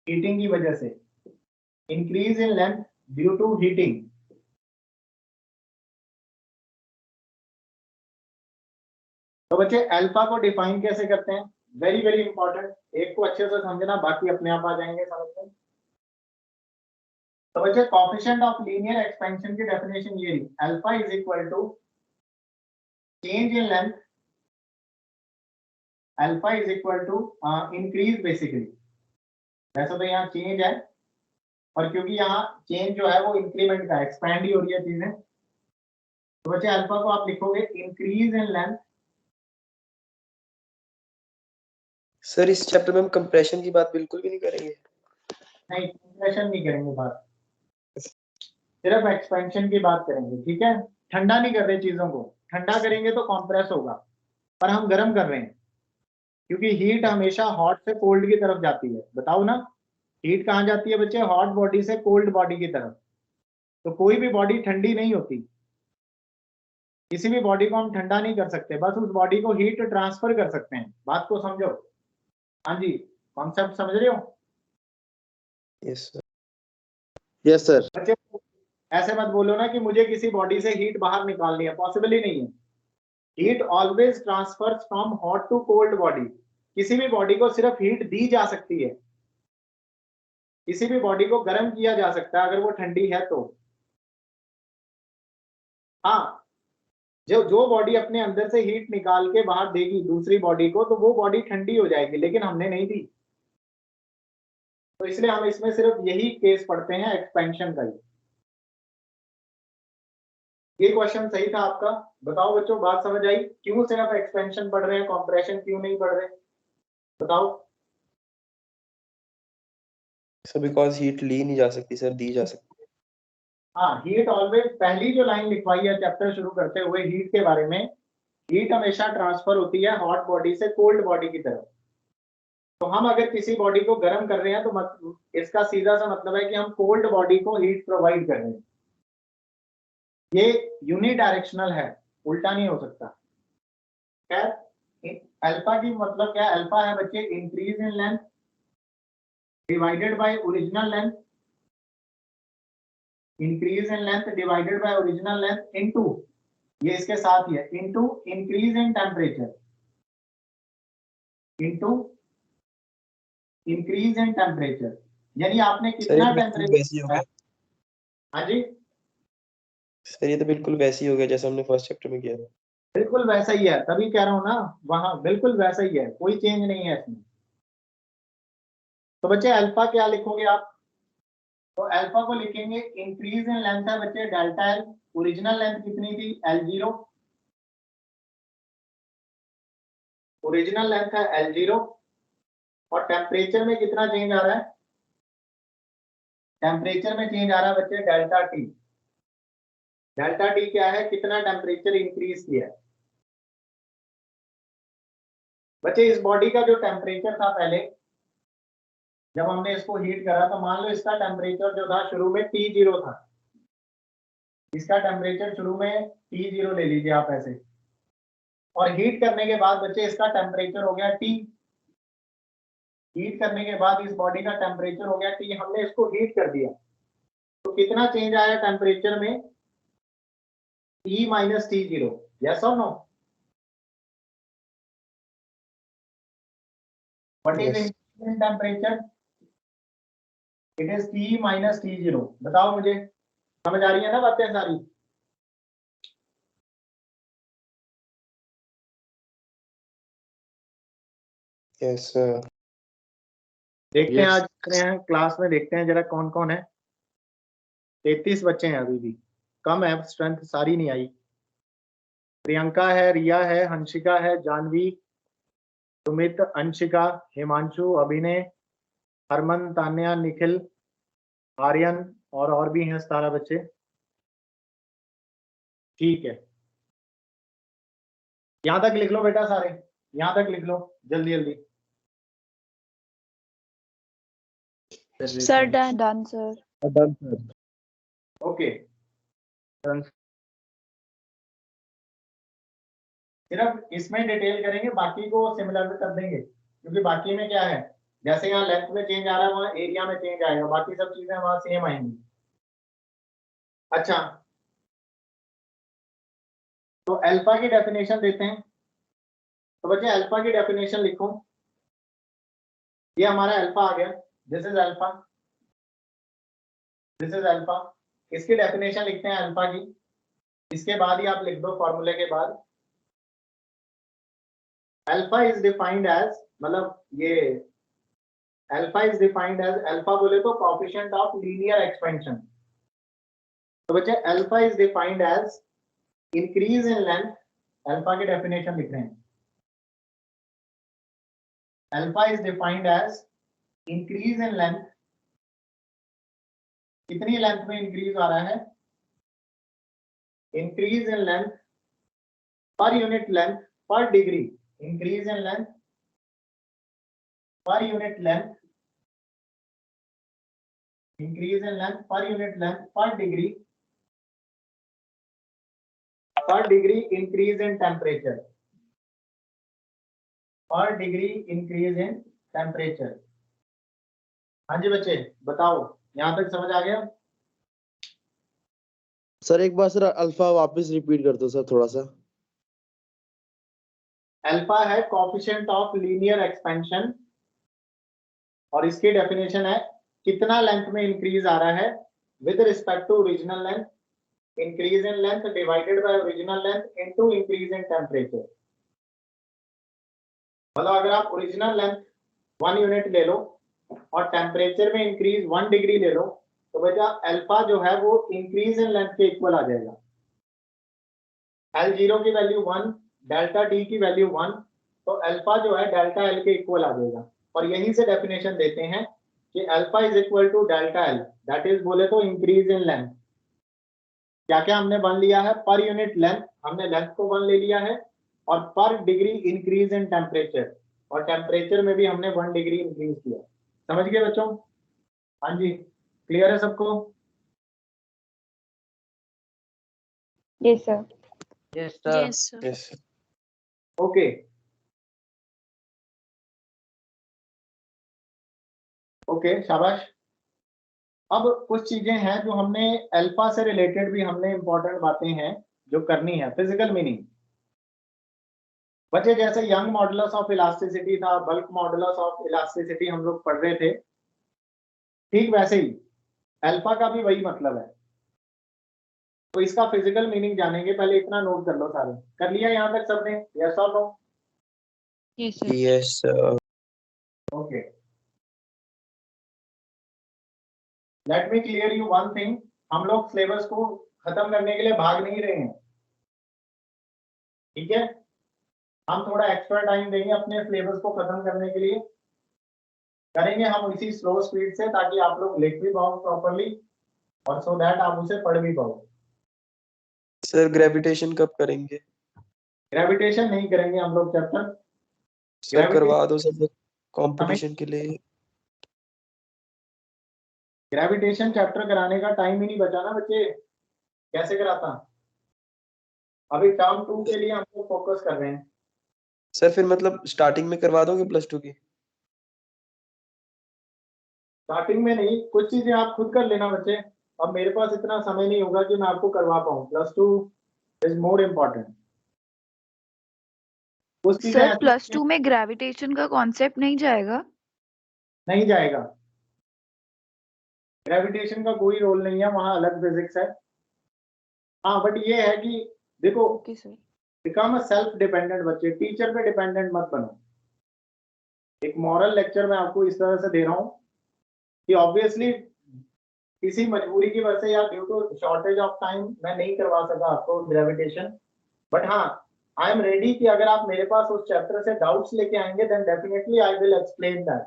हीटिंग की वजह से। Increase in length due to heating. तो बच्चे अल्फा को डिफाइन कैसे करते हैं? वेरी वेरी इंपॉर्टेंट, एक को अच्छे से समझना, बाकी अपने आप आ जाएंगे समझ में। तो बच्चे कोफिशिएंट ऑफ लीनियर एक्सपेंशन की डेफिनेशन ये है, alpha is equal to change in length, alpha is equal to increase basically. वैसे तो यहाँ चेंज है, और क्योंकि यहाँ चेंज जो है वो इंक्रीमेंट का, एक्सपैंड ही हो रही है चीजें। तो बच्चे अल्फा को आप लिखोगे इंक्रीज इन लेंथ सर इस चैप्टर में हम कंप्रेशन की बात बिल्कुल भी नहीं करेंगे। नहीं, कंप्रेशन नहीं करेंगे बात, सिर्फ एक्सपेंशन की बात करेंगे, ठीक है। ठंडा नहीं कर रहे चीजों को, ठंडा करेंगे तो कॉम्प्रेस होगा, पर हम गर्म कर रहे हैं, क्योंकि हीट हमेशा हॉट से कोल्ड की तरफ जाती है। बताओ ना, हीट कहाँ जाती है बच्चे? हॉट बॉडी से कोल्ड बॉडी की तरफ। तो कोई भी बॉडी ठंडी नहीं होती, किसी भी बॉडी को हम ठंडा नहीं कर सकते, बस उस बॉडी को हीट ट्रांसफर कर सकते हैं। बात को समझो। हाँ जी, कॉन्सेप्ट समझ रहे हो? Yes sir. Yes sir. बच्चे ऐसे मत बोलो ना कि मुझे किसी बॉडी से हीट बाहर निकालनी है, पॉसिबल ही नहीं है। Heat always transfers from hot to cold body. किसी भी बॉडी को सिर्फ हीट दी जा सकती है, किसी भी बॉडी को गर्म किया जा सकता है अगर वो ठंडी है तो। हाँ, जो बॉडी अपने अंदर से हीट निकाल के बाहर देगी दूसरी बॉडी को, तो वो बॉडी ठंडी हो जाएगी, लेकिन हमने नहीं दी। तो इसलिए हम इसमें सिर्फ यही केस पढ़ते हैं, एक्सपेंशन का ही। ये क्वेश्चन सही था आपका। बताओ बच्चों, बात समझ आई? क्यों सिर्फ एक्सपेंशन पढ़ रहे हैं, कॉम्प्रेशन क्यों नहीं पढ़ रहे? बताओ। सर बिकॉज हीट ली नहीं जा सकती सर, दी जा सकती। हाँ, हीट ऑलवेज, पहली जो लाइन लिखवाई है चैप्टर शुरू करते हुए हीट के बारे में, हीट हमेशा ट्रांसफर होती है हॉट बॉडी से कोल्ड बॉडी की तरफ। तो हम अगर किसी बॉडी को गर्म कर रहे हैं तो इसका सीधा सा मतलब है कि हम कोल्ड बॉडी को हीट प्रोवाइड कर रहे हैं। ये यूनिडायरेक्शनल है, उल्टा नहीं हो सकता। खैर, अल्फा की मतलब क्या? अल्फा है बच्चे increase in length divided by original length, increase in length divided by original length into, ये इसके साथ ही है, into increase in temperature, into increase in temperature. यानी आपने कितना टेम्परेचर? हाँ जी सर ये तो बिल्कुल वैसे ही हो गया जैसा हमने फर्स्ट चैप्टर में किया था। बिल्कुल वैसा ही है, तभी कह रहा हूं ना, वहां बिल्कुल वैसा ही है, कोई चेंज नहीं है इसमें। तो बच्चे अल्फा क्या लिखोगे आप? तो अल्फा को लिखेंगे इंक्रीज इन लेंथ है बच्चे डेल्टा एल। ओरिजिनल लेंथ कितनी थी? L0। ओरिजिनल लेंथ है L0। और टेम्परेचर में कितना चेंज आ रहा है? टेम्परेचर में चेंज आ रहा है बच्चे डेल्टा टी। डेल्टा टी क्या है? कितना टेम्परेचर इंक्रीज किया है। बच्चे इस बॉडी का जो टेम्परेचर था पहले, जब हमने इसको हीट करा, तो मान लो इसका टेम्परेचर जो था शुरू में T0 था। इसका टेम्परेचर शुरू में T0 ले लीजिए आप ऐसे, और हीट करने के बाद बच्चे इसका टेम्परेचर हो गया T। हीट करने के बाद इस बॉडी का टेम्परेचर हो गया T। हमने इसको हीट कर दिया, तो कितना चेंज आया टेम्परेचर में? T minus T0। यस और no? What is increase in temperature? It is T minus T0। बताओ मुझे, समझ आ रही है ना बातें सारी? Yes sir. देखते हैं Yes. आज कितने हैं क्लास में, देखते हैं जरा कौन कौन है। 33 बच्चे हैं, अभी भी कम है, स्ट्रेंथ सारी नहीं आई। प्रियंका है, रिया है, हंसिका है, जानवी, सुमित, अंशिका, हिमांशु, अभिनय, हरमन, तान्या, निखिल, आर्यन और भी हैं 17 बच्चे। ठीक है, यहां तक लिख लो बेटा सारे, यहां तक लिख लो जल्दी जल्दी। Sir done. Done sir. Done sir. Okay, सिर्फ इसमें डिटेल करेंगे, बाकी को सिमिलर कर देंगे, क्योंकि बाकी में क्या है, जैसे यहाँ लेंथ में चेंज आ रहा है वहां एरिया में चेंज आएगा, बाकी सब चीजें वहां सेम आएंगी। अच्छा, तो अल्फा की डेफिनेशन देते हैं। तो बच्चे अल्फा की डेफिनेशन लिखो। ये हमारा अल्फा आ गया, this is alpha, this is alpha. इसकी डेफिनेशन लिखते हैं अल्फा की, इसके बाद ही आप लिख दो फॉर्मूले के बाद। अल्फा इज डिफाइंड एज, मतलब ये alpha is defined as, alpha बोले तो कोएफिशिएंट ऑफ लीनियर एक्सपेंशन। तो बच्चे alpha is defined as increase in length. Alpha की डेफिनेशन लिख रहे हैं, alpha is defined as increase in length. कितनी लेंथ में इंक्रीज आ रहा है? Increase in length per unit length per degree. Increase in length per unit length, increase in length per unit length per degree increase in temperature, पर degree increase in temperature. हाँ जी बच्चे बताओ, यहां तक समझ आ गया? सर एक बार सर अल्फा वापस रिपीट कर दो सर थोड़ा सा। अल्फा है कोएफिशिएंट ऑफ लीनियर एक्सपेंशन, और इसकी डेफिनेशन है कितना लेंथ में इंक्रीज आ रहा है with respect to original length, increase in length divided by original length into increase in temperature. मतलब अगर आप ओरिजिनल लेंथ 1 यूनिट ले लो और टेम्परेचर में इंक्रीज 1 डिग्री ले लो, तो बेटा अल्फा जो है वो इंक्रीज इन लेंथ के इक्वल आ जाएगा। L0 की वैल्यू 1, डेल्टा टी की वैल्यू 1, तो अल्फा जो है डेल्टा एल के इक्वल आ जाएगा। और यहीं से डेफिनेशन देते हैं कि alpha is equal to delta L, that is बोले तो इंक्रीज इन लेंथ। क्या क्या हमने 1 लिया है? पर यूनिट लेंथ, हमने लेंथ को 1 ले लिया है, और पर डिग्री इंक्रीज इन टेम्परेचर, और टेम्परेचर में भी हमने 1 डिग्री इंक्रीज किया। समझ गए बच्चों? हाँ जी, क्लियर है सबको? Yes, sir. Yes, sir. Yes, sir. Yes. Okay okay, शाबाश। अब कुछ चीजें हैं जो हमने अल्फा से रिलेटेड भी हमने इंपॉर्टेंट बातें हैं जो करनी है। फिजिकल मीनिंग बच्चे, जैसे यंग मॉडुलस ऑफ इलास्टिसिटी था, बल्क मॉडुलस ऑफ इलास्टिसिटी हम लोग पढ़ रहे थे, ठीक वैसे ही अल्फा का भी वही मतलब है। तो इसका फिजिकल मीनिंग जानेंगे, पहले इतना नोट कर लो सारे। कर लिया यहाँ तक सबने? यस और no? Yes, sir. Yes, sir. Okay, let me clear you one thing. हम लोग सिलेबस को खत्म करने के लिए भाग नहीं रहे हैं, ठीक है? हम थोड़ा एक्स्ट्रा टाइम देंगे अपने सिलेबस को खत्म करने के लिए। करेंगे हम इसी स्लो स्पीड से, ताकि आप लोग लिख भी पाओ प्रॉपर्ली, और सो दैट आप उसे पढ़ भी पाओ। सर ग्रेविटेशन कब करेंगे? ग्रेविटेशन नहीं करेंगे हम लोग चैप्टर। सर करवा दो सब कंपटीशन के लिए। ग्रेविटेशन चैप्टर कराने का टाइम ही नहीं बचा ना बच्चे, कैसे कराता? अभी टर्म 2 के लिए हम लोग फोकस कर रहे हैं। सर फिर मतलब स्टार्टिंग में करवा दोगे +2 की? स्टार्टिंग में नहीं, कुछ चीजें आप खुद कर लेना बच्चे। अब मेरे पास इतना समय नहीं होगा कि मैं आपको करवा पाऊँ। +2 इज मोर इम्पोर्टेंट। सर +2 में ग्रेविटेशन का कॉन्सेप्ट नहीं जाएगा? नहीं जाएगा, ग्रेविटेशन का कोई रोल नहीं है वहां, अलग फिजिक्स है। हाँ बट ये है कि देखो, okay sir. Become a self dependent बच्चे, टीचर पे डिपेंडेंट मत बनो। एक मॉरल लेक्चर मैं आपको इस तरह से दे रहा हूँ कि ऑब्वियसली किसी मजबूरी की वजह से या due to shortage of time मैं नहीं करवा सका आपको ग्रेविटेशन, बट हाँ आई एम रेडी कि अगर आप मेरे पास उस चैप्टर से डाउट्स लेके आएंगे then definitely I will explain that.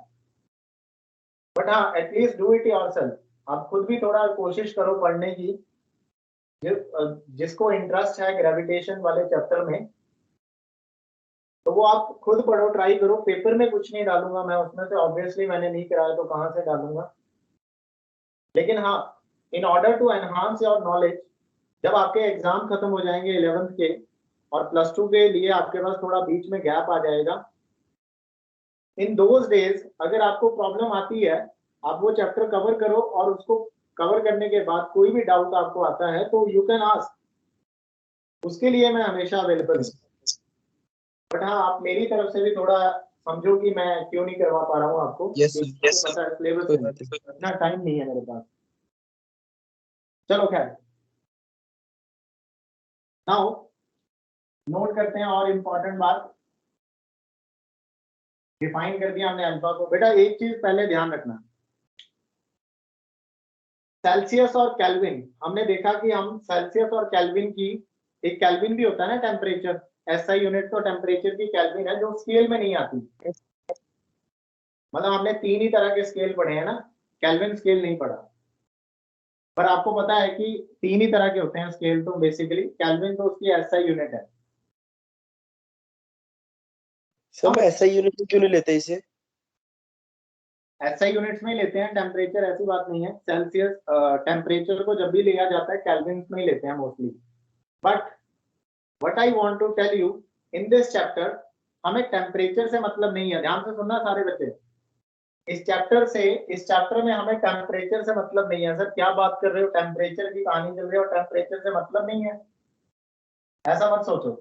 But हाँ एटलीस्ट डू इट योरसेल्फ। आप खुद भी थोड़ा कोशिश करो पढ़ने की। जिसको इंटरेस्ट है ग्रेविटेशन वाले चैप्टर में, तो वो आप खुद पढ़ो, ट्राई करो। पेपर में कुछ नहीं डालूंगा मैं उसमें से, ऑब्वियसली मैंने नहीं कराया तो कहाँ से डालूंगा। लेकिन हाँ, in order to enhance your knowledge, जब आपके एग्जाम खत्म हो जाएंगे 11th के और +2 के लिए आपके पास थोड़ा बीच में गैप आ जाएगा, इन दोज डेज अगर आपको प्रॉब्लम आती है, आप वो चैप्टर कवर करो, और उसको कवर करने के बाद कोई भी डाउट आपको आता है तो यू कैन आस्क, उसके लिए मैं हमेशा अवेलेबल हूँ। बट हाँ, आप मेरी तरफ से भी थोड़ा समझो कि मैं क्यों नहीं करवा पा रहा हूँ आपको। Yes, sir. Yes, sir. पता है सिलेबस कोई में बात नहीं। इतना टाइम नहीं है मेरे पास। चलो खैर, नाउ नोट करते हैं और इम्पोर्टेंट बात। डिफाइन कर दिया हमने अल्फा को। बेटा एक चीज पहले ध्यान रखना, सेल्सियस और केल्विन, हमने देखा कि हम सेल्सियस और केल्विन की, एक केल्विन भी होता है ना टेम्परेचर, एसआई यूनिट तो टेम्परेचर की केल्विन है जो स्केल में नहीं आती। मतलब हमने 3 ही तरह के स्केल पढ़े हैं ना, केल्विन स्केल नहीं पढ़ा। पर आपको पता है कि 3 ही तरह के होते हैं स्केल, तो बेसिकली केल्विन तो उसकी ऐसा यूनिट है। सर हम ऐसा यूनिट क्यों नहीं लेते इसे? ऐसा यूनिट्स में ही लेते हैं, टेम्परेचर ऐसी बात नहीं है। सेल्सियस टेम्परेचर को जब भी लिया जाता है केल्विन में ही लेते हैं mostly. But what I want to tell you in this chapter, हमें टेम्परेचर से मतलब नहीं है। ध्यान से सुनना सारे बच्चे, इस चैप्टर में हमें टेम्परेचर से मतलब नहीं है। सर क्या बात कर रहे हो, टेम्परेचर की कहानी चल रही है और टेम्परेचर से मतलब नहीं है, ऐसा मत सोचो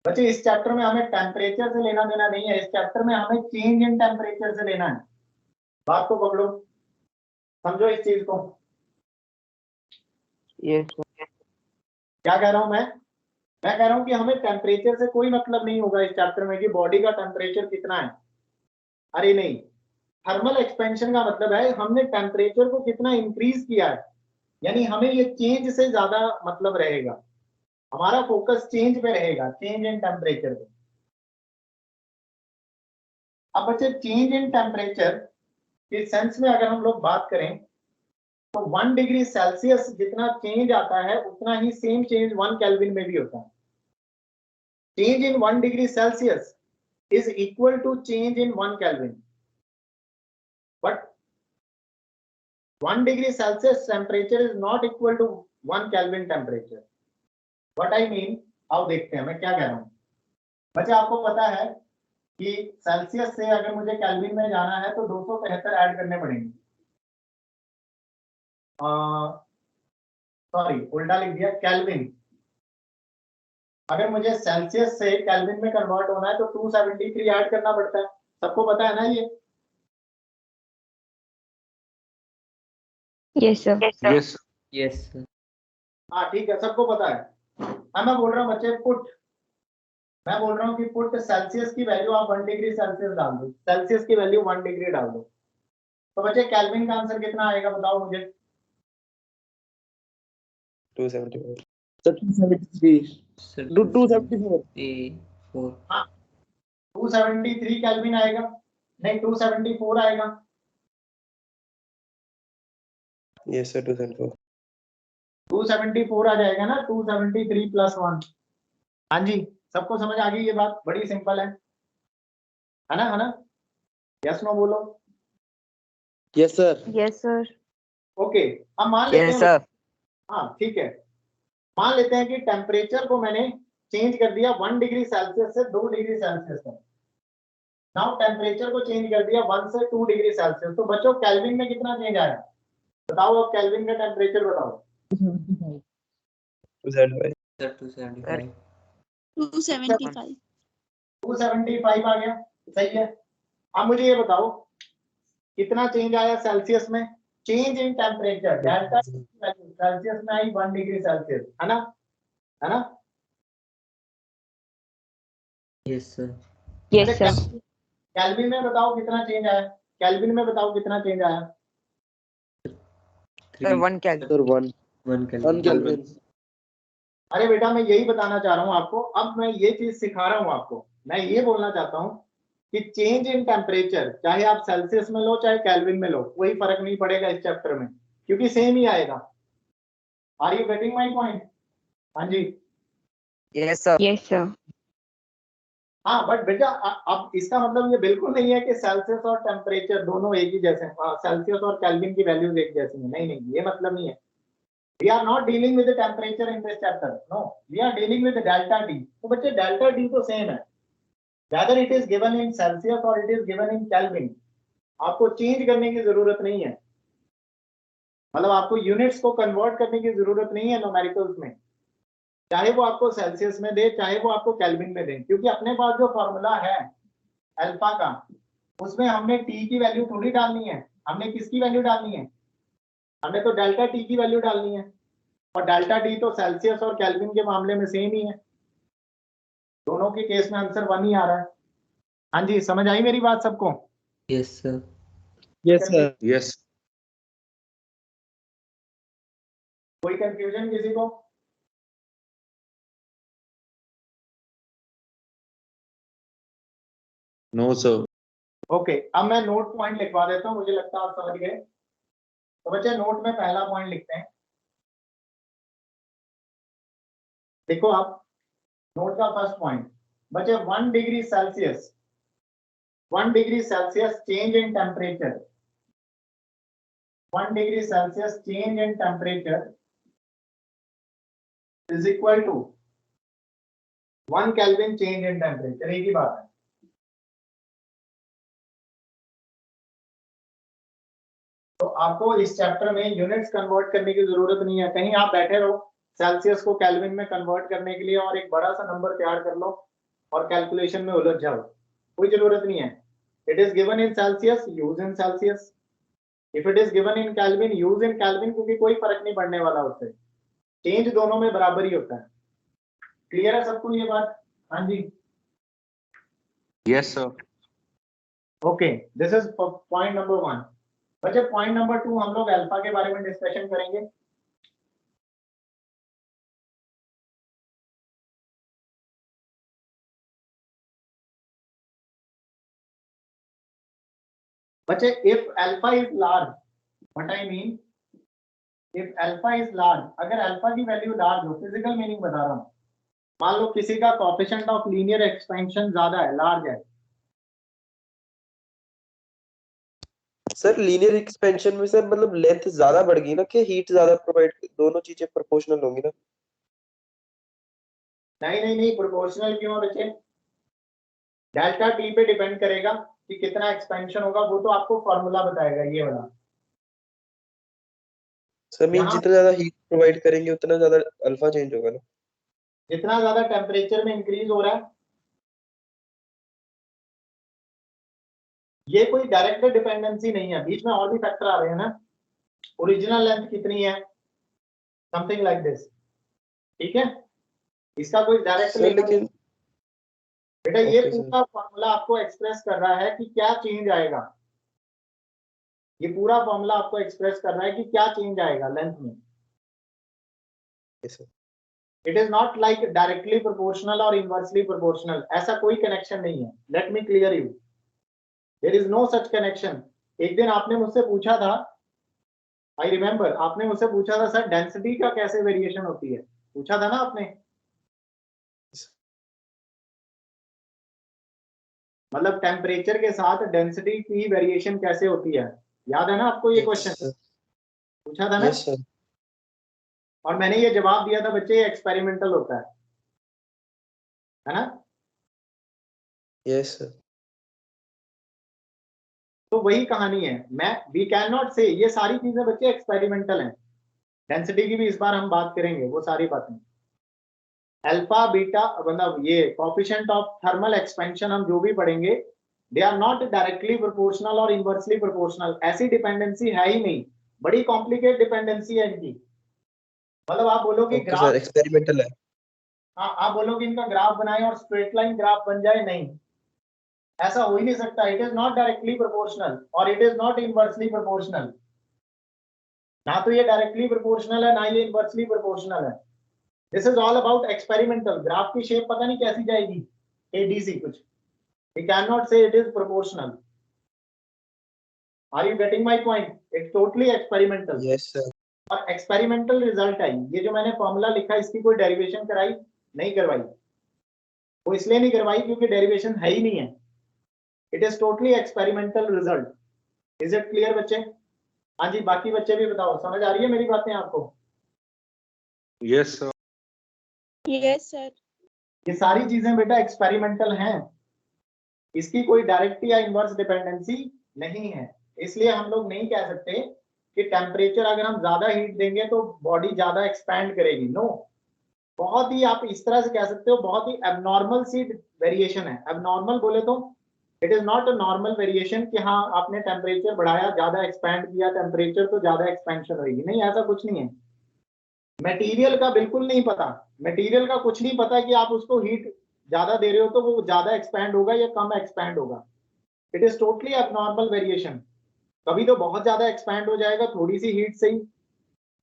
बच्चे। इस चैप्टर में हमें टेम्परेचर से लेना देना नहीं है, इस चैप्टर में हमें चेंज इन टेम्परेचर से लेना है। बात को पकड़ो, समझो इस चीज को। Yes sir. क्या कह रहा हूं मैं कह रहा हूं कि हमें टेम्परेचर से कोई मतलब नहीं होगा इस चैप्टर में कि बॉडी का टेम्परेचर कितना है। अरे नहीं, थर्मल एक्सपेंशन का मतलब है हमने टेम्परेचर को कितना इंक्रीज किया है, यानी हमें ये चेंज से ज्यादा मतलब रहेगा, हमारा फोकस चेंज पे रहेगा, चेंज इन टेम्परेचर पे। अब बच्चे चेंज इन टेम्परेचर के सेंस में अगर हम लोग बात करें तो 1 डिग्री सेल्सियस जितना चेंज आता है उतना ही सेम चेंज 1 केल्विन में भी होता है। Change in 1 degree Celsius is equal to change in 1 Kelvin, but 1 degree Celsius temperature is not equal to 1 Kelvin temperature. What I mean, आओ देखते हैं मैं क्या कह रहा हूं। बच्चे आपको पता है कि सेल्सियस से अगर मुझे केल्विन में जाना है तो 273 ऐड करने पड़ेंगे। सॉरी उल्टा लिख दिया, केल्विन। अगर मुझे सेल्सियस से केल्विन में कन्वर्ट होना है तो 273 ऐड करना पड़ता है, सबको पता है ना ये? Yes sir. Yes. Yes, sir. हाँ ठीक है, सबको पता है। हाँ मैं बोल रहा हूँ बच्चे मैं बोल रहा हूँ कि पुट सेल्सियस की वैल्यू आप 1 डिग्री सेल्सियस डाल दो, सेल्सियस की वैल्यू 1 डिग्री डाल दो, तो बच्चे केल्विन का आंसर कितना आएगा बताओ मुझे। 274 सर 273 Sir, 274 274. हाँ 273 केल्विन आएगा, नहीं 274 आएगा। यस सर 274 274 आ जाएगा ना, 273 प्लस 1। हाँ जी, सबको समझ आ गई ये बात, बड़ी सिंपल है ना? यस नो बोलो। Yes sir yes sir. Okay, अब मान लेते यस हैं, सर। हाँ ठीक है, मान लेते हैं कि टेम्परेचर को मैंने चेंज कर दिया 1 डिग्री सेल्सियस से 2 डिग्री सेल्सियस तक। नाउ टेम्परेचर को चेंज कर दिया 1 से 2 डिग्री सेल्सियस, तो बच्चों केल्विन में कितना चेंज आया बताओ, अब केल्विन का टेम्परेचर बताओ। 275 Sir, 275. 275 275 आ गया, सही है। अब मुझे ये बताओ कितना चेंज आया सेल्सियस में, change in temperature delta Celsius में आई 1 डिग्री सेल्सियस, है ना? Yes, sir. Yes sir. Kelvin में बताओ कितना चेंज आया, केल्विन में बताओ कितना चेंज आया। Sir 1 kelvin. Sir 1 1 Kelvin. Kelvin अरे बेटा मैं यही बताना चाह रहा हूँ आपको, अब मैं ये चीज सिखा रहा हूँ आपको। मैं ये बोलना चाहता हूँ कि चेंज इन टेम्परेचर चाहे आप सेल्सियस में लो चाहे केल्विन में लो, कोई फर्क नहीं पड़ेगा इस चैप्टर में, क्योंकि सेम ही आएगा। Are you getting my point? हाँ जी। Yes sir. Yes sir. हाँ बट बेटा अब इसका मतलब ये बिल्कुल नहीं है कि सेल्सियस और टेम्परेचर दोनों एक ही जैसे हैं, सेल्सियस और केल्विन की वैल्यूज एक जैसी हैं, नहीं ये मतलब नहीं है। We are not dealing with the temperature in this chapter. No, we are dealing with the delta T. तो बच्चे delta T तो सेम है, whether it is given in Celsius or it is given in Kelvin, आपको change करने की जरूरत नहीं है, मतलब आपको यूनिट्स को कन्वर्ट करने की जरूरत नहीं है न्यूमेरिकल्स में, चाहे वो आपको सेल्सियस में दे चाहे वो आपको केल्विन में दे, क्योंकि अपने पास जो फॉर्मूला है अल्फा का उसमें हमने टी की वैल्यू थोड़ी डालनी है, हमने किसकी वैल्यू डालनी है, हमने तो डेल्टा टी की वैल्यू डालनी है, और डेल्टा टी तो सेल्सियस और केल्विन के मामले में सेम ही है, दोनों के केस में आंसर 1 ही आ रहा है। हाँ जी, समझ आई मेरी बात सबको? Yes, sir. Yes sir Yes. कोई कंफ्यूजन किसी को? No, sir. ओके, अब मैं नोट पॉइंट लिखवा देता हूं, मुझे लगता है आप समझ गए। तो बच्चे नोट में पहला पॉइंट लिखते हैं। देखो आप नोट का फर्स्ट पॉइंट बच्चे 1 degree Celsius 1 degree Celsius change in temperature 1 degree Celsius change in temperature is equal to 1 kelvin change in temperature. एक ही बात है। तो आपको इस चैप्टर में यूनिट्स कन्वर्ट करने की जरूरत नहीं है। कहीं आप बैठे रहो सेल्सियस को केल्विन में कन्वर्ट करने के लिए और एक बड़ा सा नंबर तैयार कर लो और कैलकुलेशन में उलझ जाओ, कोई जरूरत नहीं है। It is given in Celsius, use in Celsius. If it is given in kelvin, use in kelvin, क्योंकि कोई फर्क नहीं पड़ने वाला उससे, चेंज दोनों में बराबर ही होता है। क्लियर है सबको ये बात? हाँ जी, Yes, sir. Okay, this is point number 1। बच्चे पॉइंट नंबर 2 हम लोग अल्फा के बारे में डिस्कशन करेंगे। बच्चे if alpha is large, what I mean, if alpha is large, अगर अल्फा की वैल्यू लार्ज हो, फिजिकल मीनिंग बता रहा हूं, मान लो किसी का कोएफिशिएंट ऑफ लीनियर एक्सपेंशन ज्यादा है, लार्ज है। सर लीनियर एक्सपेंशन में सर मतलब लेंथ ज्यादा बढ़ गई ना कि हीट ज्यादा प्रोवाइड, दोनों चीजें प्रोपोर्शनल होंगी ना? नहीं नहीं नहीं, प्रोपोर्शनल क्यों है बच्चे? डेल्टा टी पे डिपेंड करेगा कि कितना एक्सपेंशन होगा, वो तो आपको फॉर्मूला बताएगा ये वाला। सर मीन यहाँ जितना ज्यादा हीट प्रोवाइड करेंगे उतना ज्यादा अल्फा चेंज होगा ना? जितना ज्यादा टेम्परेचर में इंक्रीज हो रहा है, ये कोई डायरेक्ट डिपेंडेंसी नहीं है, बीच में और भी फैक्टर आ रहे हैं ना। ओरिजिनल लेंथ कितनी है, समथिंग लाइक दिस, ठीक है, इसका कोई डायरेक्ट सर लेकिन बेटा ये ओके सर, पूरा फॉर्मूला आपको एक्सप्रेस कर रहा है कि क्या चेंज आएगा। ये पूरा फॉर्मूला आपको एक्सप्रेस कर रहा है कि क्या चेंज आएगा लेंथ में। Yes sir, it is not like directly proportional और इनवर्सली प्रोपोर्शनल, ऐसा कोई कनेक्शन नहीं है। Let me clear you, there is no such connection. एक दिन आपने मुझसे पूछा था, आई रिमेम्बर, आपने मुझसे पूछा था सर डेंसिटी का कैसे वेरिएशन होती है, पूछा था ना आपने। मतलब टेम्परेचर के साथ डेंसिटी की वेरिएशन कैसे होती है, याद है ना आपको ये क्वेश्चन? यस पूछा था ना। सर, और मैंने ये जवाब दिया था बच्चे ये एक्सपेरिमेंटल होता है ना। Yes sir. तो वही कहानी है। मैं वी कैन नॉट से, ये सारी चीजें बच्चे एक्सपेरिमेंटल हैं। डेंसिटी की भी इस बार हम बात करेंगे, वो सारी बातें। अल्फा बीटा मतलब ये कोएफिशिएंट ऑफ थर्मल एक्सपेंशन हम जो भी पढ़ेंगे, they are not directly proportional और इनवर्सली प्रोपोर्शनल। ऐसी डिपेंडेंसी है ही नहीं, बड़ी कॉम्प्लिकेटेड डिपेंडेंसी है इनकी। मतलब आप बोलोगे ओके ग्राफ, सर, एक्सपेरिमेंटल है। हाँ आप बोलोगे इनका ग्राफ बनाए और स्ट्रेट लाइन ग्राफ बन जाए, नहीं, ऐसा हो ही नहीं सकता। It is not directly proportional और it is not inversely proportional. ना तो ये डायरेक्टली प्रोपोर्शनल है, ना ये इनवर्सली प्रोपोर्शनल है। This is all about experimental. Graph की शेप पता नहीं कैसी जाएगी, एडीसी कुछ, we can not say it is proportional. Are you getting my point? It's totally experimental. Yes sir, और एक्सपेरिमेंटल रिजल्ट आई। ये जो मैंने फॉर्मूला लिखा इसकी कोई डेरिवेशन कराई नहीं करवाई, वो इसलिए नहीं करवाई क्योंकि डेरिवेशन है ही नहीं है। It is totally experimental result. Is it clear बच्चे? हाँ जी, बाकी बच्चे भी बताओ, समझ आ रही है मेरी बातें आपको? Yes, sir. Yes, sir. ये सारी चीजें बेटा एक्सपेरिमेंटल हैं, इसकी कोई डायरेक्ट या इनवर्स डिपेंडेंसी नहीं है। इसलिए हम लोग नहीं कह सकते कि टेम्परेचर अगर हम ज्यादा हीट देंगे तो बॉडी ज्यादा एक्सपैंड करेगी। नो, बहुत ही आप इस तरह से कह सकते हो, बहुत ही एबनॉर्मल सी वेरिएशन है। एबनॉर्मल बोले तो it is not a normal variation कि हाँ आपने टेम्परेचर बढ़ाया, ज्यादा एक्सपैंड किया टेम्परेचर तो ज्यादा एक्सपेंशन होगी, नहीं, ऐसा कुछ नहीं है। मटेरियल का बिल्कुल नहीं पता, मटेरियल का कुछ नहीं पता कि आप उसको हीट ज्यादा दे रहे हो तो वो ज्यादा एक्सपैंड होगा या कम एक्सपैंड होगा। It is totally abnormal variation. कभी तो बहुत ज्यादा एक्सपैंड हो जाएगा थोड़ी सी हीट से ही,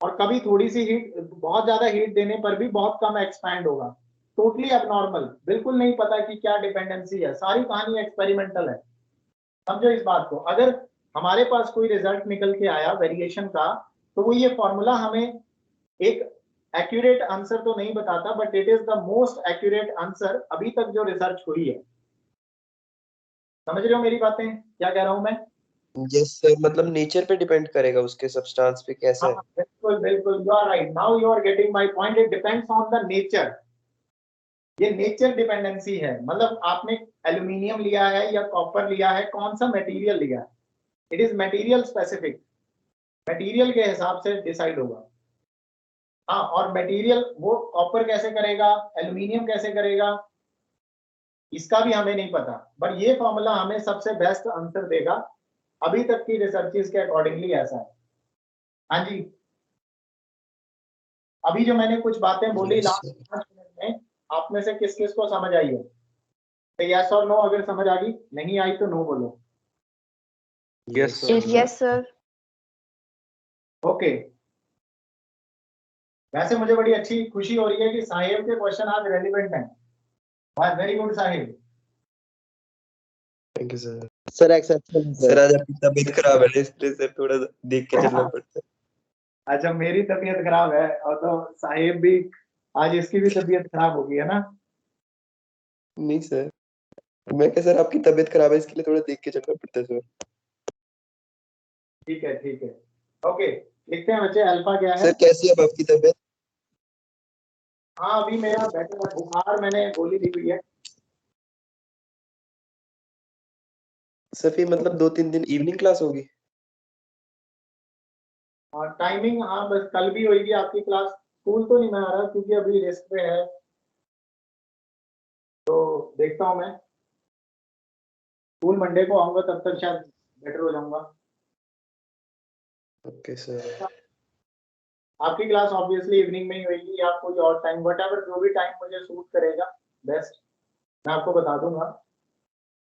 और कभी थोड़ी सी हीट, बहुत ज्यादा हीट देने पर भी बहुत कम एक्सपैंड होगा। टोटली एबनॉर्मल, बिल्कुल नहीं पता कि क्या डिपेंडेंसी है। सारी कहानी एक्सपेरिमेंटल है। समझो इस बात को, अगर हमारे पास कोई रिजल्ट निकल के आया वेरिएशन का, तो वो ये फॉर्मूला हमें एक एक्यूरेट आंसर तो नहीं बताता, but it is the most accurate answer अभी तक जो रिसर्च हुई है। समझ रहे हो मेरी बातें, क्या कह रहा हूं मैं? यस सर, मतलब नेचर पे डिपेंड करेगा, उसके सब्सटेंस पे कैसा है। हाँ, बिल्कुल बिल्कुल, you are right, now you are getting my point, it depends on the nature. ये नेचर डिपेंडेंसी है, मतलब आपने एल्यूमिनियम लिया है या कॉपर लिया है, कौन सा मटेरियल लिया है, it is material specific, material के हिसाब से डिसाइड होगा। हाँ, और मटेरियल वो कॉपर कैसे करेगा, एल्यूमिनियम कैसे करेगा, इसका भी हमें नहीं पता, बट ये फॉर्मूला हमें सबसे बेस्ट आंसर देगा अभी तक की रिसर्चेस के अकॉर्डिंगली, ऐसा है। हाँ जी, अभी जो मैंने कुछ बातें बोली Yes, लास्ट sir. 5 मिनट में, आप में से किस किस को समझ आई है? तो यस और नो, अगर समझ आ गई, नहीं आई तो नो बोलो। Yes, sir. Yes sir. Okay, वैसे मुझे बड़ी अच्छी खुशी हो रही है कि साहिब के क्वेश्चन आज रेलिवेंट हैं। Very good Sahib. Thank you sir. Sir exception sir आज आपकी तबीयत खराब है, इसलिए सर थोड़ा देख के चलना पड़ता है। अच्छा, मेरी तबीयत खराब है और तो साहिब भी, आज इसकी भी तबीयत खराब होगी, है ना? नहीं सर, मैं क्या सर, आपकी तबीयत खराब है इसके लिए थोड़ा देख के चलना पड़ता है सर। ठीक है ठीक है, ओके, लिखते हैं बच्चे, अल्फा क्या है? सर कैसी है अब आपकी तबीयत? हाँ, अभी मेरा बेटर है, बुखार मैंने गोली ली हुई है। सर फिर मतलब 2-3 दिन इवनिंग क्लास होगी? और टाइमिंग, हाँ बस कल भी होगी आपकी क्लास। स्कूल तो नहीं मैं आ रहा क्योंकि अभी रेस्ट पे है, तो देखता हूँ मैं, स्कूल मंडे को आऊंगा, तब तक शायद बेटर हो जाऊंगा। Okay sir. आपकी क्लास ऑब्वियसली इवनिंग में ही होगी या कोई और टाइम, वट एवर, जो भी टाइम मुझे सूट करेगा बेस्ट, मैं आपको बता दूंगा।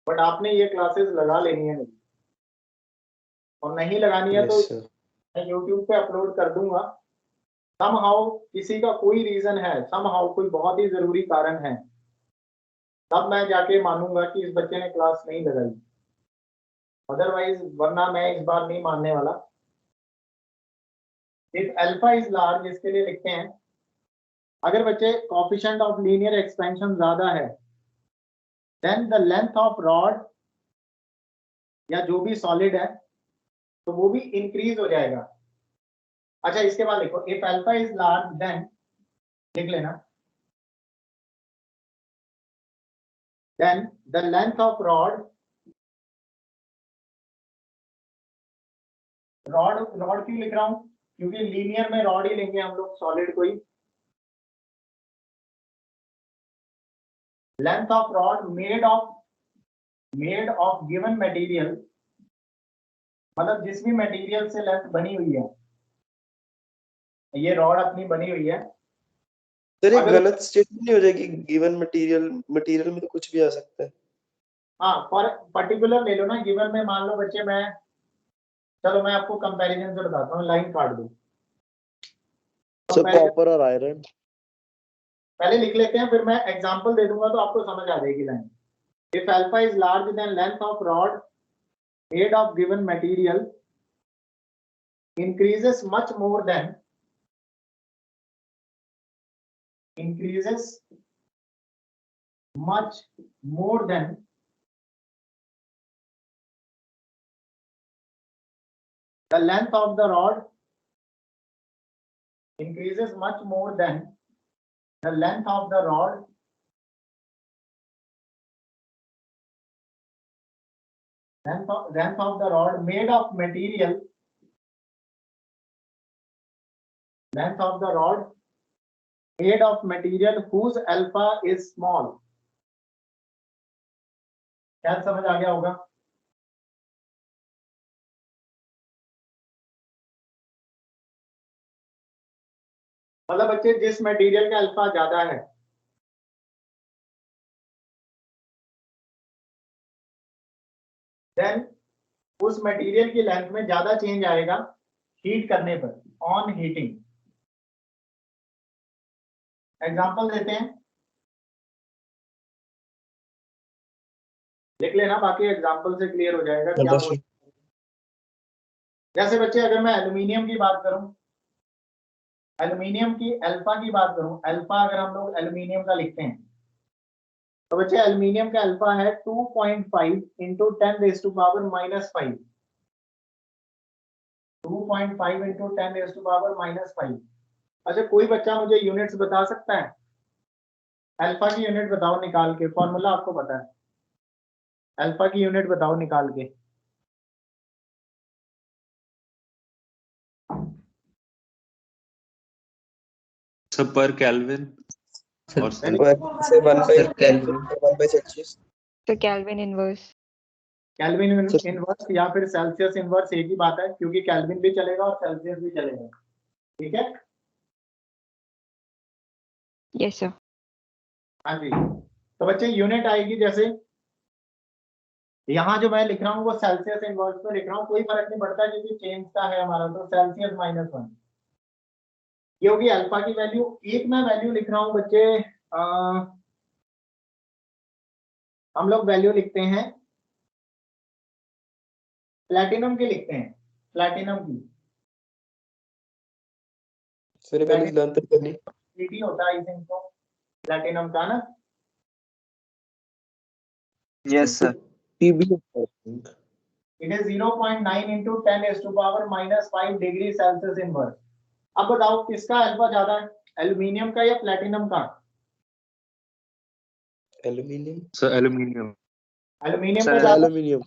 बट आपने ये क्लासेस लगा लेनी है मेरी, और नहीं लगानी है तो यस सर। मैं यूट्यूब पे अपलोड कर दूंगा। समहाउ किसी का कोई रीजन है, समहाउ कोई बहुत ही जरूरी कारण है, तब मैं जाके मानूंगा कि इस बच्चे ने क्लास नहीं लगाई, अदरवाइज वरना मैं इस बार नहीं मानने वाला। इफ अल्फा इज लार्ज, इसके लिए लिखते हैं, अगर बच्चे कोएफिशिएंट ऑफ लीनियर एक्सपेंशन ज्यादा है, then the length of rod या जो भी सॉलिड है तो वो भी इंक्रीज हो जाएगा। अच्छा, इसके बाद लिखो, if alpha is large then, लिख लेना, then the length of rod, rod rod क्यों लिख रहा हूं, क्योंकि लीनियर में रॉड ही लेंगे हम लोग, सॉलिड कोई। Length of rod made of given material, मतलब जिस भी मटेरियल से लेंथ बनी हुई है, ये रॉड अपनी बनी हुई है। सर ये अगर गलत स्टेटमेंट नहीं हो जाएगी? गिवन मटेरियल, मटेरियल में तो कुछ भी आ सकता है। हाँ, फॉर पर्टिकुलर ले लो ना, गिवन में मान लो बच्चे, मैं, चलो मैं आपको कंपैरिजन से बताता हूँ, लाइन काट दो। सर कॉपर और आयरन। पहले लिख लेते हैं, फिर मैं एग्जांपल दे दूंगा तो आपको समझ आ जाएगी line. If alpha is large then length of rod made of given material increases much more than the length of the rod, increases much more than the length of the rod length of the rod made of material, length of the rod made of material whose alpha is small। क्या समझ आ गया होगा? मतलब बच्चे, जिस material का alpha ज्यादा है, देन उस मटेरियल की लेंथ में ज्यादा चेंज आएगा हीट करने पर, ऑन हीटिंग। एग्जांपल देते हैं, लिख लेना, बाकी एग्जांपल से क्लियर हो जाएगा क्या अंडरस्टूड। बोल। जैसे बच्चे अगर मैं एल्यूमिनियम की बात करूं, एल्यूमिनियम की अल्फा की बात करूं, अल्फा अगर हम लोग एल्यूमिनियम का लिखते हैं तो बच्चे एल्यूमिनियम का अल्फा है 2.5 इंटू 10⁻⁻5। 2.5 इंटू 10⁻⁻5। अच्छा, कोई बच्चा मुझे यूनिट्स बता सकता है? अल्फा की यूनिट बताओ निकाल के, फॉर्मूला आपको पता है, अल्फा की यूनिट बताओ निकाल के। सर पर केल्विन सर और Very से 1 by sir kelvin 1 by Celsius. तो kelvin inverse. Kelvin sir- inverse या फिर सेल्सियस इनवर्स एक ही बात है, क्योंकि केल्विन भी चलेगा और सेल्सियस भी चलेगा। ठीक है, यस सर। हाँ जी। तो बच्चे यूनिट आएगी, जैसे यहाँ जो मैं लिख रहा हूँ वो सेल्सियस इनवर्स में लिख रहा हूँ, कोई फर्क नहीं पड़ता क्योंकि चेंज का है हमारा, तो सेल्सियस -1 ये होगी अल्फा की वैल्यू। एक मैं वैल्यू लिख रहा हूँ बच्चे, हम लोग वैल्यू लिखते हैं प्लैटिनम की, लिखते हैं प्लैटिनम की। फिर पहले लेंथ करनी। Pt होता है आई थिंक तो प्लैटिनम का ना। Yes sir TB it is 0.9 into 10⁻⁻5 degree Celsius inverse. अब बताओ किसका अल्फा ज्यादा है, एल्यूमिनियम का या प्लैटिनम का? Aluminium. Sir aluminium aluminium sir, का ज्यादा। एल्यूमिनियम।